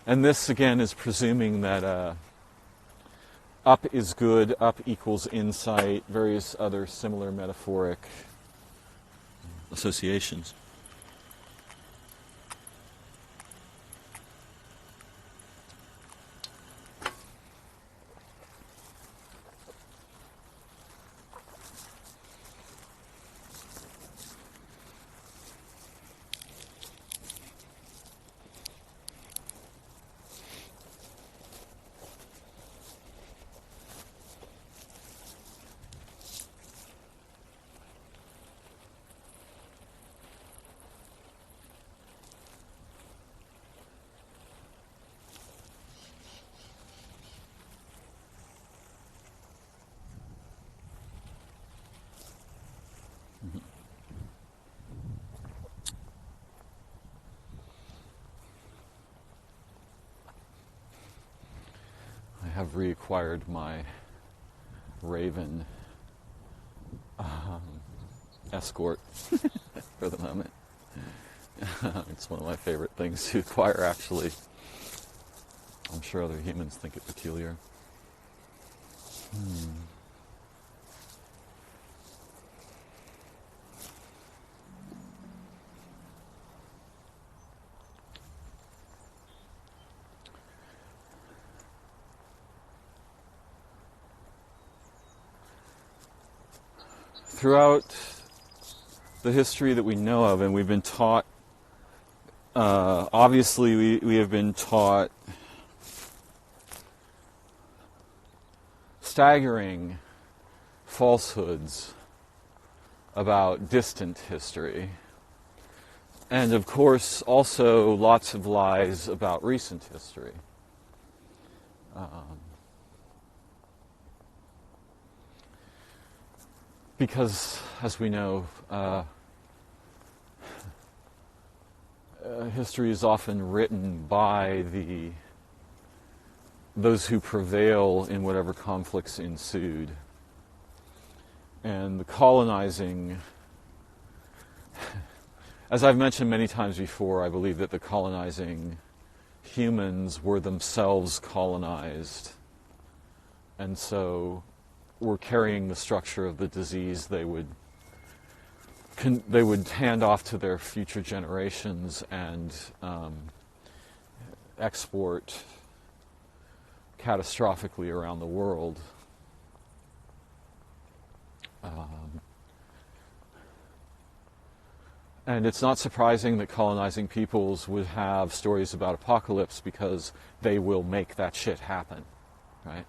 And this, again, is presuming that up is good, up equals insight, various other similar metaphoric associations. I have reacquired my raven escort for the moment. It's one of my favorite things to acquire, actually. I'm sure other humans think it peculiar. Throughout the history that we know of, and we've been taught, obviously we have been taught staggering falsehoods about distant history, and of course also lots of lies about recent history. because, as we know, history is often written by those who prevail in whatever conflicts ensued. And the colonizing, as I've mentioned many times before, I believe that the colonizing humans were themselves colonized, and so were carrying the structure of the disease they would hand off to their future generations and export catastrophically around the world. And it's not surprising that colonizing peoples would have stories about apocalypse, because they will make that shit happen, right?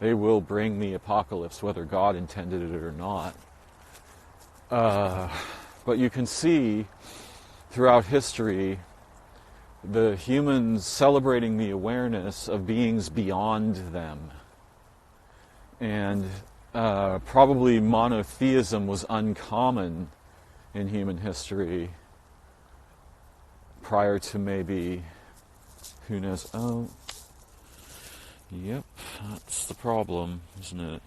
They will bring the apocalypse, whether God intended it or not. But you can see throughout history the humans celebrating the awareness of beings beyond them. And probably monotheism was uncommon in human history prior to maybe, who knows, oh, yep, that's the problem, isn't it?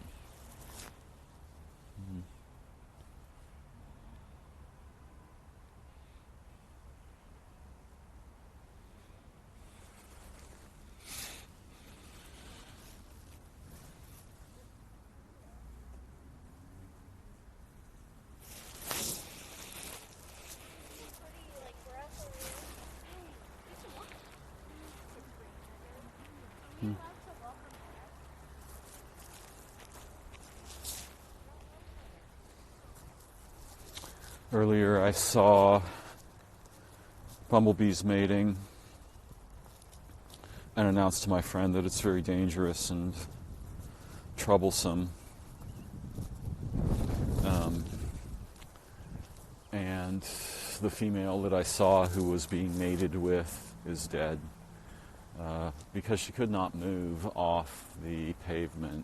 Earlier I saw bumblebees mating and announced to my friend that it's very dangerous and troublesome. And the female that I saw who was being mated with is dead because she could not move off the pavement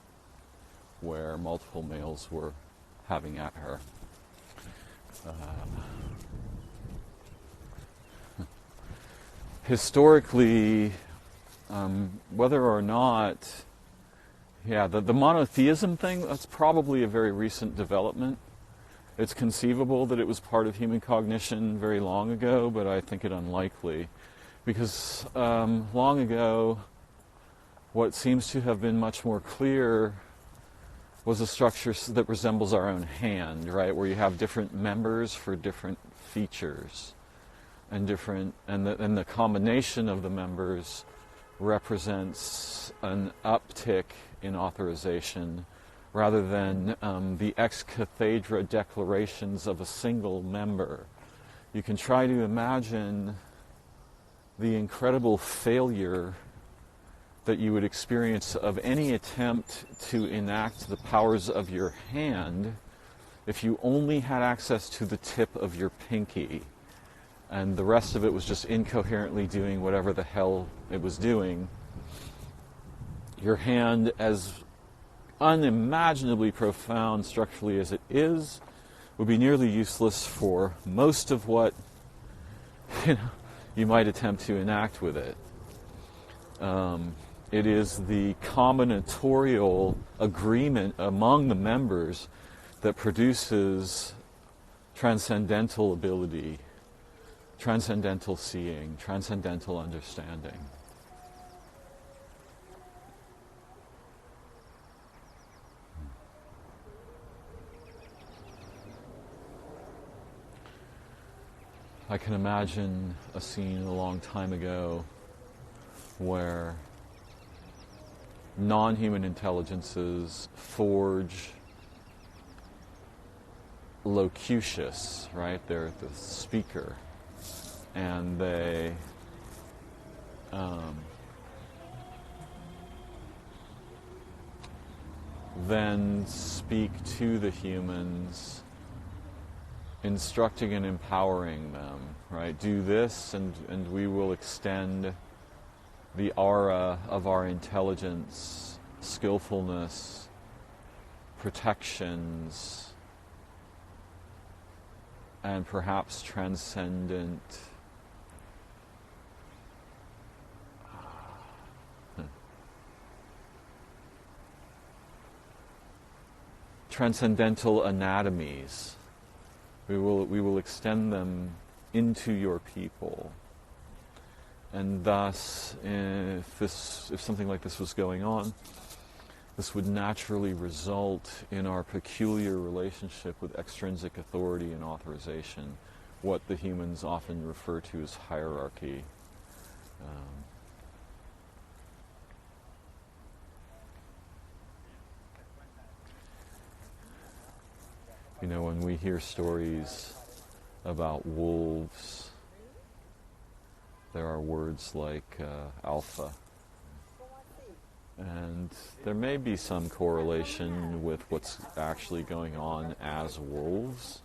where multiple males were having at her. Historically, whether or not, the monotheism thing, that's probably a very recent development. It's conceivable that it was part of human cognition very long ago, but I think it unlikely. Because long ago, what seems to have been much more clear was a structure that resembles our own hand, right? Where you have different members for different features, and the combination of the members represents an uptick in authorization, rather than the ex cathedra declarations of a single member. You can try to imagine the incredible failure that you would experience of any attempt to enact the powers of your hand if you only had access to the tip of your pinky, and the rest of it was just incoherently doing whatever the hell it was doing. Your hand, as unimaginably profound structurally as it is, would be nearly useless for most of what you might attempt to enact with it. It is the combinatorial agreement among the members that produces transcendental ability, transcendental seeing, transcendental understanding. I can imagine a scene a long time ago where non-human intelligences forge locutus, right? They're the speaker, and they then speak to the humans, instructing and empowering them, right? Do this and we will extend the aura of our intelligence, skillfulness, protections, and perhaps transcendent transcendental anatomies. We will extend them into your people. And thus, if something like this was going on, this would naturally result in our peculiar relationship with extrinsic authority and authorization, what the humans often refer to as hierarchy. When we hear stories about wolves, there are words like alpha. And there may be some correlation with what's actually going on as wolves,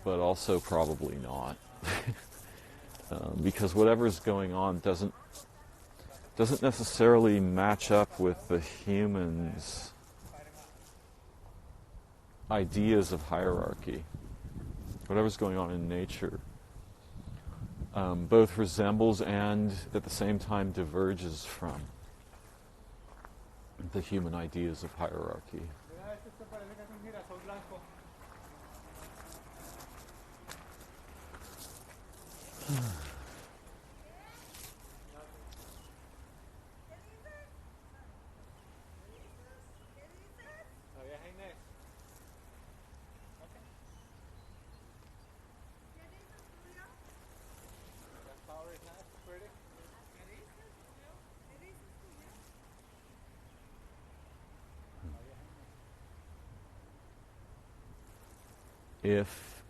but also probably not. Because whatever's going on doesn't necessarily match up with the humans' ideas of hierarchy. Whatever's going on in nature both resembles and at the same time diverges from the human ideas of hierarchy. If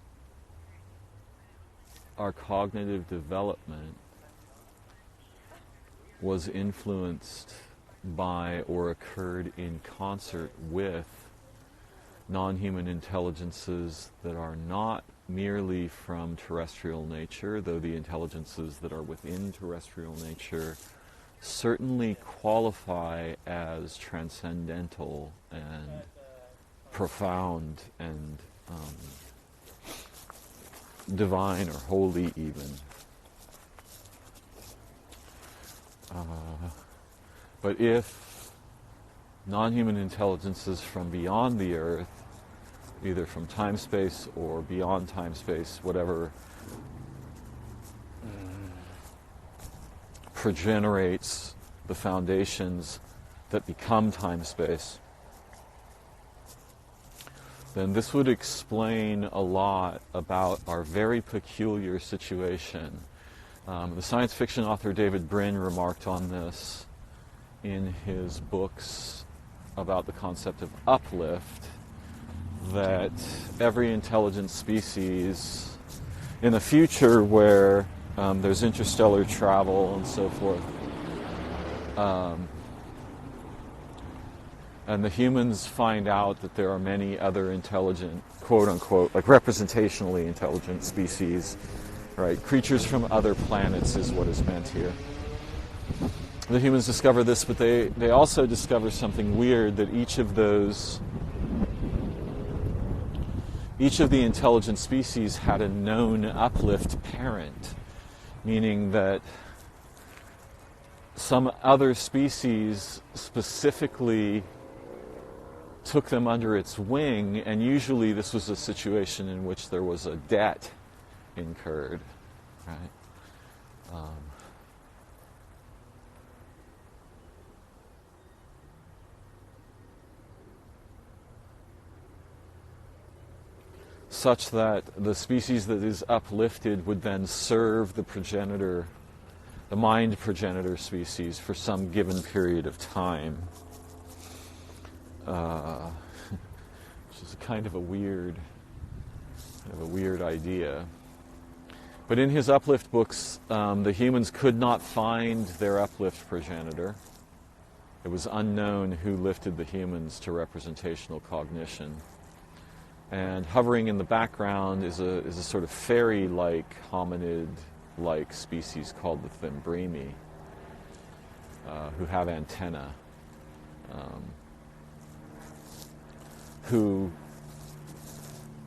our cognitive development was influenced by or occurred in concert with non-human intelligences that are not merely from terrestrial nature, though the intelligences that are within terrestrial nature certainly qualify as transcendental and profound and divine or holy even. But if non-human intelligences from beyond the earth, either from time-space or beyond time-space, whatever progenerates the foundations that become time-space, then this would explain a lot about our very peculiar situation. The science fiction author David Brin remarked on this in his books about the concept of uplift, that every intelligent species in the future where there's interstellar travel and so forth, and the humans find out that there are many other intelligent, quote-unquote, like representationally intelligent species, right? Creatures from other planets is what is meant here. The humans discover this, but they also discover something weird, that each of the intelligent species had a known uplift parent, meaning that some other species specifically took them under its wing, and usually this was a situation in which there was a debt incurred, right? Such that the species that is uplifted would then serve the progenitor, the mind progenitor species, for some given period of time. Which is kind of a weird idea. But in his uplift books, the humans could not find their uplift progenitor. It was unknown who lifted the humans to representational cognition. And hovering in the background is a sort of fairy-like, hominid-like species called the Thymbrimi, who have antennae.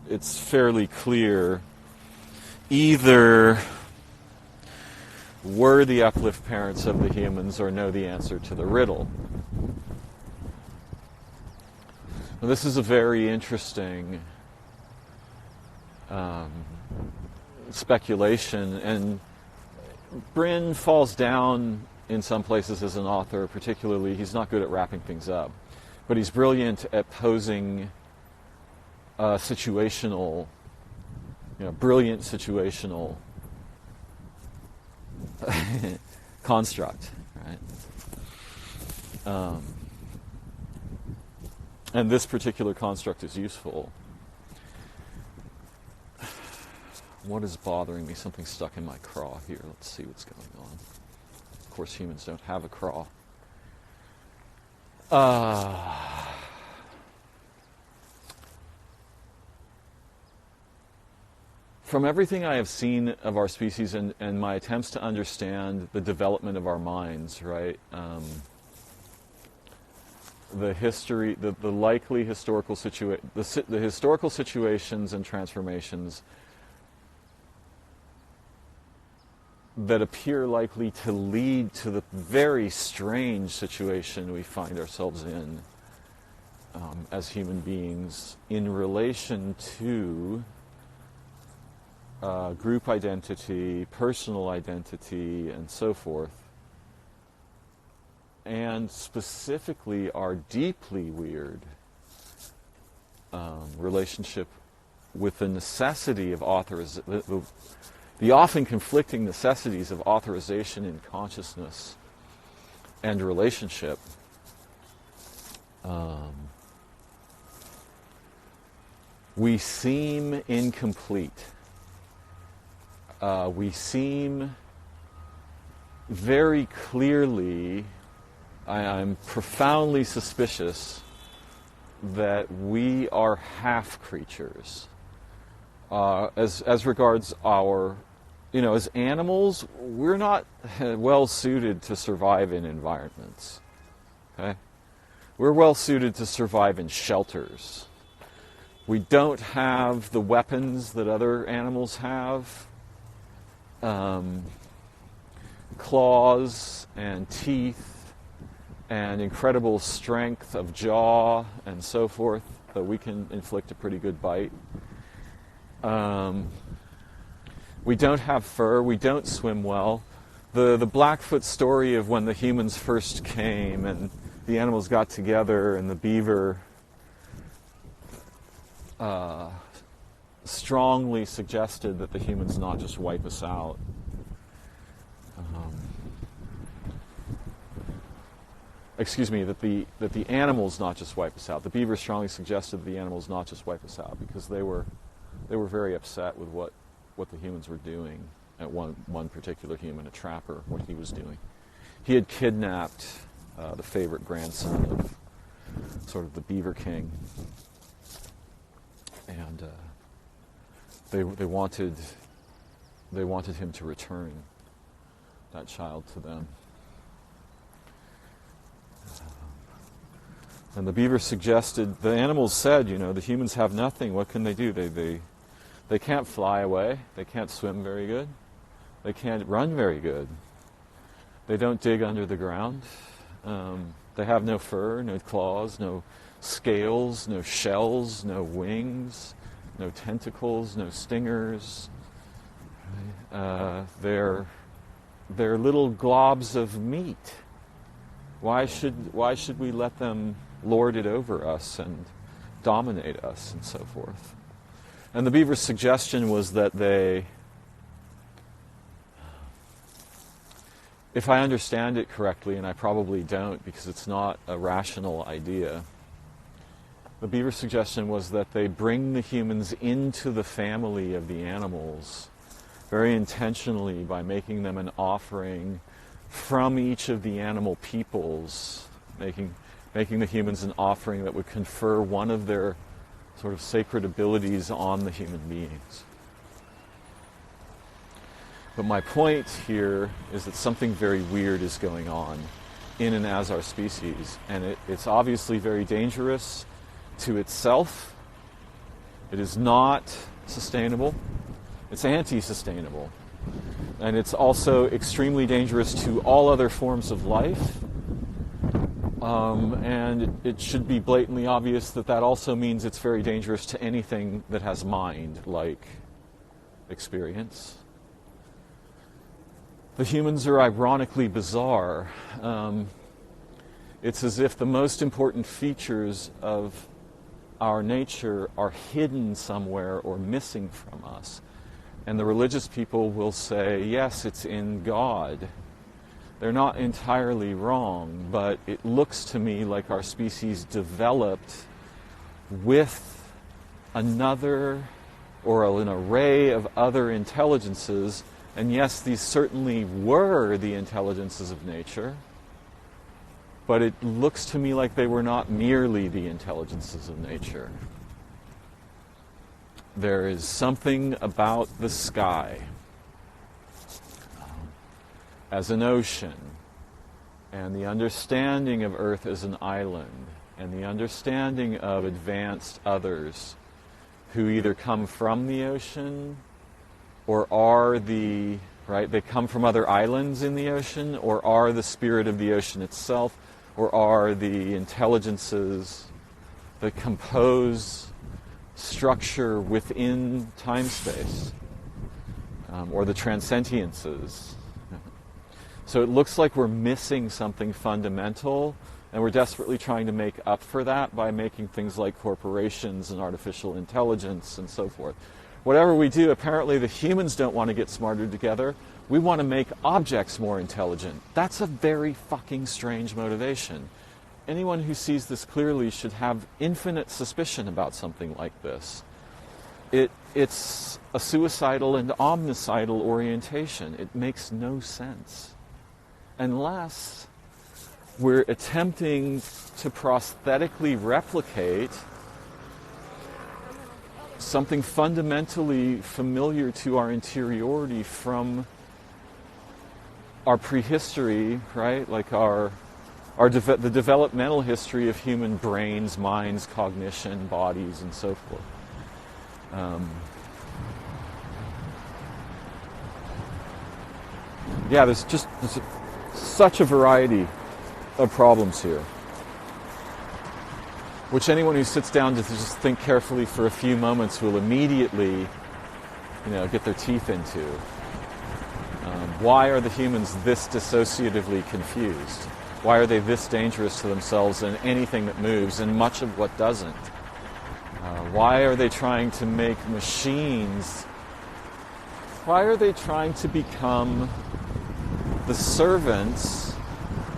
it's fairly clear either we're the uplift parents of the humans or know the answer to the riddle. Now, this is a very interesting speculation, and Bryn falls down in some places as an author. Particularly, he's not good at wrapping things up, but he's brilliant at posing situational, brilliant situational construct, right? And this particular construct is useful. What is bothering me? Something stuck in my craw here. Let's see what's going on. Of course, humans don't have a craw. From everything I have seen of our species and my attempts to understand the development of our minds, right? The history, the likely historical the historical situations and transformations that appear likely to lead to the very strange situation we find ourselves in as human beings in relation to group identity, personal identity, and so forth, and specifically our deeply weird relationship with the necessity of the often conflicting necessities of authorization in consciousness and relationship. We seem incomplete. We seem very clearly, I'm profoundly suspicious that we are half creatures. As regards our, as animals, we're not well suited to survive in environments. Okay? We're well suited to survive in shelters. We don't have the weapons that other animals have. Claws and teeth and incredible strength of jaw and so forth, that we can inflict a pretty good bite. We don't have fur. We don't swim well. The Blackfoot story of when the humans first came and the animals got together and the beaver strongly suggested that the humans not just wipe us out. That the animals not just wipe us out. The beaver strongly suggested that the animals not just wipe us out because they were very upset with what the humans were doing. At one particular human, a trapper, what he was doing. He had kidnapped the favorite grandson of sort of the Beaver King, and they wanted him to return that child to them. And the beaver suggested, the animals said, the humans have nothing. What can they do? They can't fly away. They can't swim very good. They can't run very good. They don't dig under the ground. They have no fur, no claws, no scales, no shells, no wings, no tentacles, no stingers. They're little globs of meat. Why should we let them lord it over us and dominate us and so forth? And the beaver's suggestion was that if I understand it correctly, and I probably don't because it's not a rational idea, the beaver's suggestion was that they bring the humans into the family of the animals very intentionally by making them an offering from each of the animal peoples, making the humans an offering that would confer one of their sort of sacred abilities on the human beings. But my point here is that something very weird is going on in and as our species, and it's obviously very dangerous to itself, It is not sustainable. It's anti-sustainable. And it's also extremely dangerous to all other forms of life. And it should be blatantly obvious that that also means it's very dangerous to anything that has mind, like experience. The humans are ironically bizarre. It's as if the most important features of our nature are hidden somewhere or missing from us. And the religious people will say, yes, it's in God. They're not entirely wrong, but it looks to me like our species developed with another or an array of other intelligences. And yes, these certainly were the intelligences of nature, but it looks to me like they were not merely the intelligences of nature. There is something about the sky as an ocean, and the understanding of Earth as an island, and the understanding of advanced others who either come from the ocean or are they come from other islands in the ocean, or are the spirit of the ocean itself, or are the intelligences that compose structure within time-space, or the transcentiences. So it looks like we're missing something fundamental, and we're desperately trying to make up for that by making things like corporations and artificial intelligence and so forth. Whatever we do, apparently the humans don't want to get smarter together. We want to make objects more intelligent. That's a very fucking strange motivation. Anyone who sees this clearly should have infinite suspicion about something like this. It's a suicidal and omnicidal orientation. It makes no sense. Unless we're attempting to prosthetically replicate something fundamentally familiar to our interiority from our prehistory, right? Like the developmental history of human brains, minds, cognition, bodies, and so forth. There's such a variety of problems here, which anyone who sits down to just think carefully for a few moments will immediately, get their teeth into. Why are the humans this dissociatively confused? Why are they this dangerous to themselves and anything that moves and much of what doesn't? Why are they trying to make machines? Why are they trying to become the servants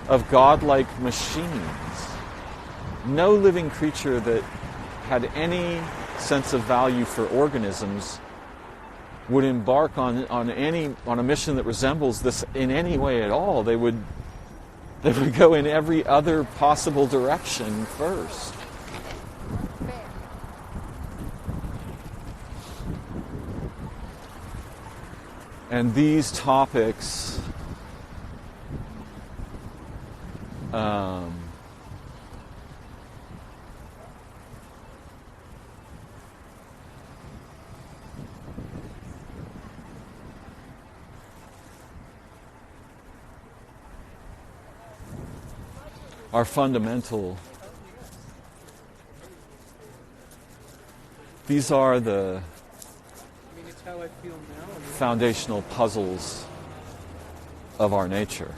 of godlike machines? No living creature that had any sense of value for organisms would embark on a mission that resembles this in any way at all. They would go in every other possible direction first. And these topics are fundamental. These are the foundational puzzles of our nature.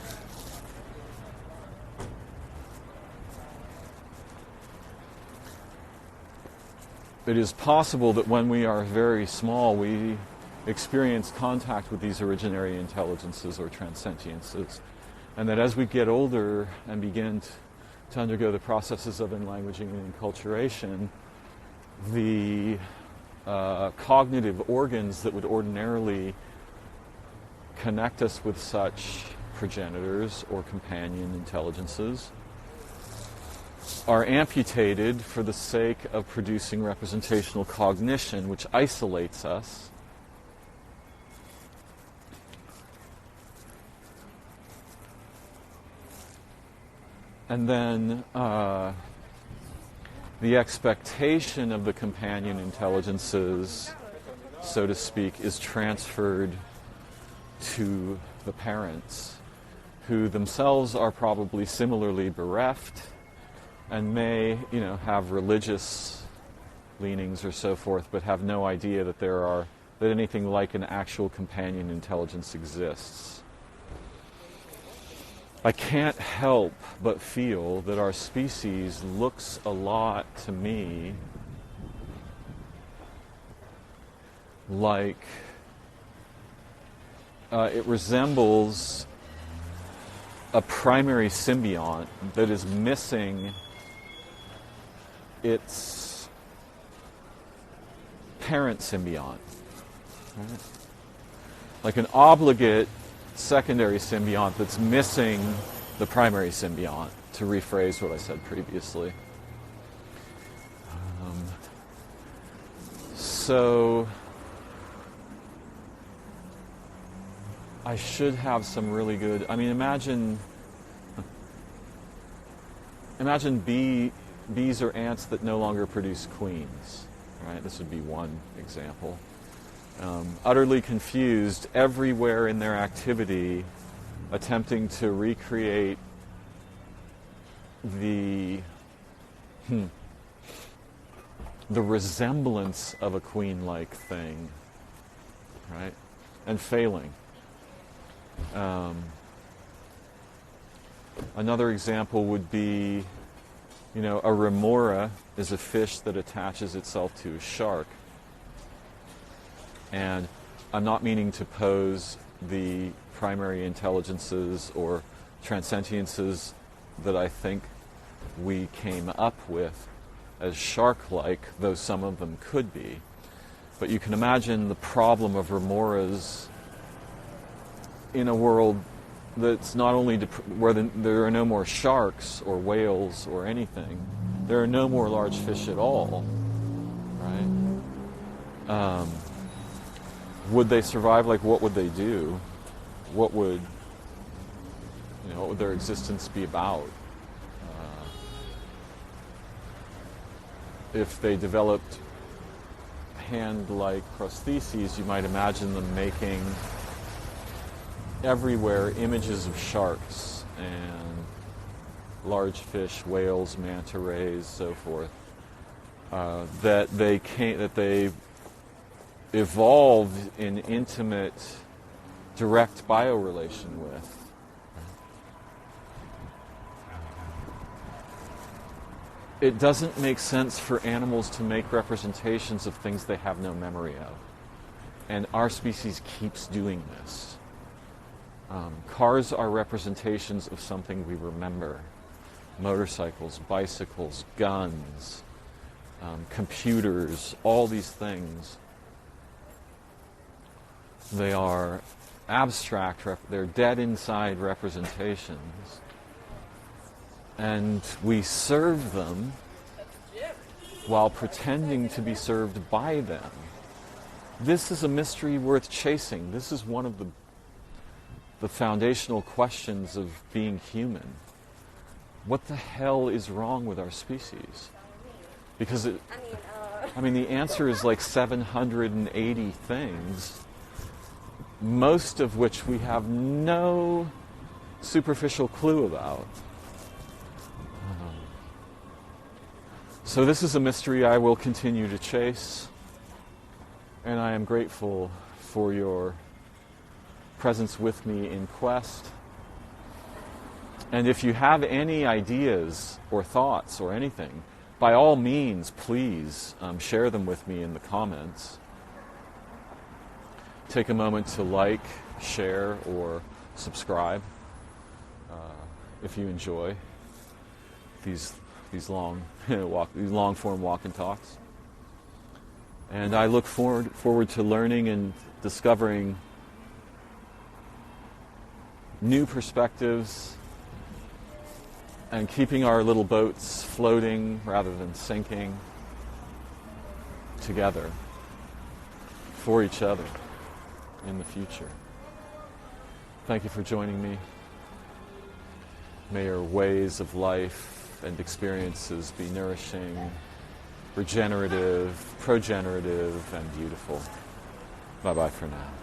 It is possible that when we are very small, we experience contact with these originary intelligences or transcentiences, and that as we get older and begin to undergo the processes of enlanguaging and enculturation, the cognitive organs that would ordinarily connect us with such progenitors or companion intelligences are amputated for the sake of producing representational cognition, which isolates us. And then the expectation of the companion intelligences, so to speak, is transferred to the parents, who themselves are probably similarly bereft and may, have religious leanings or so forth, but have no idea that that anything like an actual companion intelligence exists. I can't help but feel that our species looks a lot to me like it resembles a primary symbiont that is missing its parent symbiont. Right? Like an obligate secondary symbiont that's missing the primary symbiont, to rephrase what I said previously. So I should have some really good, imagine bees or ants that no longer produce queens, right? This would be one example. Utterly confused everywhere in their activity, attempting to recreate the resemblance of a queen-like thing, right? And failing. Another example would be, a remora is a fish that attaches itself to a shark. And I'm not meaning to pose the primary intelligences or transcentiences that I think we came up with as shark-like, though some of them could be. But you can imagine the problem of remoras in a world that's not only where there are no more sharks or whales or anything, there are no more large fish at all, right? Would they survive? Like, what would they do? What would their existence be about? If they developed hand-like prostheses, you might imagine them making everywhere images of sharks and large fish, whales, manta rays, so forth, that they evolved in intimate, direct biorelation with. It doesn't make sense for animals to make representations of things they have no memory of. And our species keeps doing this. Cars are representations of something we remember. Motorcycles, bicycles, guns, computers, all these things. They are abstract, they're dead inside representations. And we serve them while pretending to be served by them. This is a mystery worth chasing. This is one of the foundational questions of being human. What the hell is wrong with our species? Because the answer is like 780 things, most of which we have no superficial clue about. So this is a mystery I will continue to chase, and I am grateful for your presence with me in quest. And if you have any ideas or thoughts or anything, by all means, please share them with me in the comments. Take a moment to like, share, or subscribe if you enjoy these long form walk and talks. And I look forward to learning and discovering new perspectives and keeping our little boats floating rather than sinking together for each other in the future. Thank you for joining me. May your ways of life and experiences be nourishing regenerative, progenerative, and beautiful. Bye-bye for now.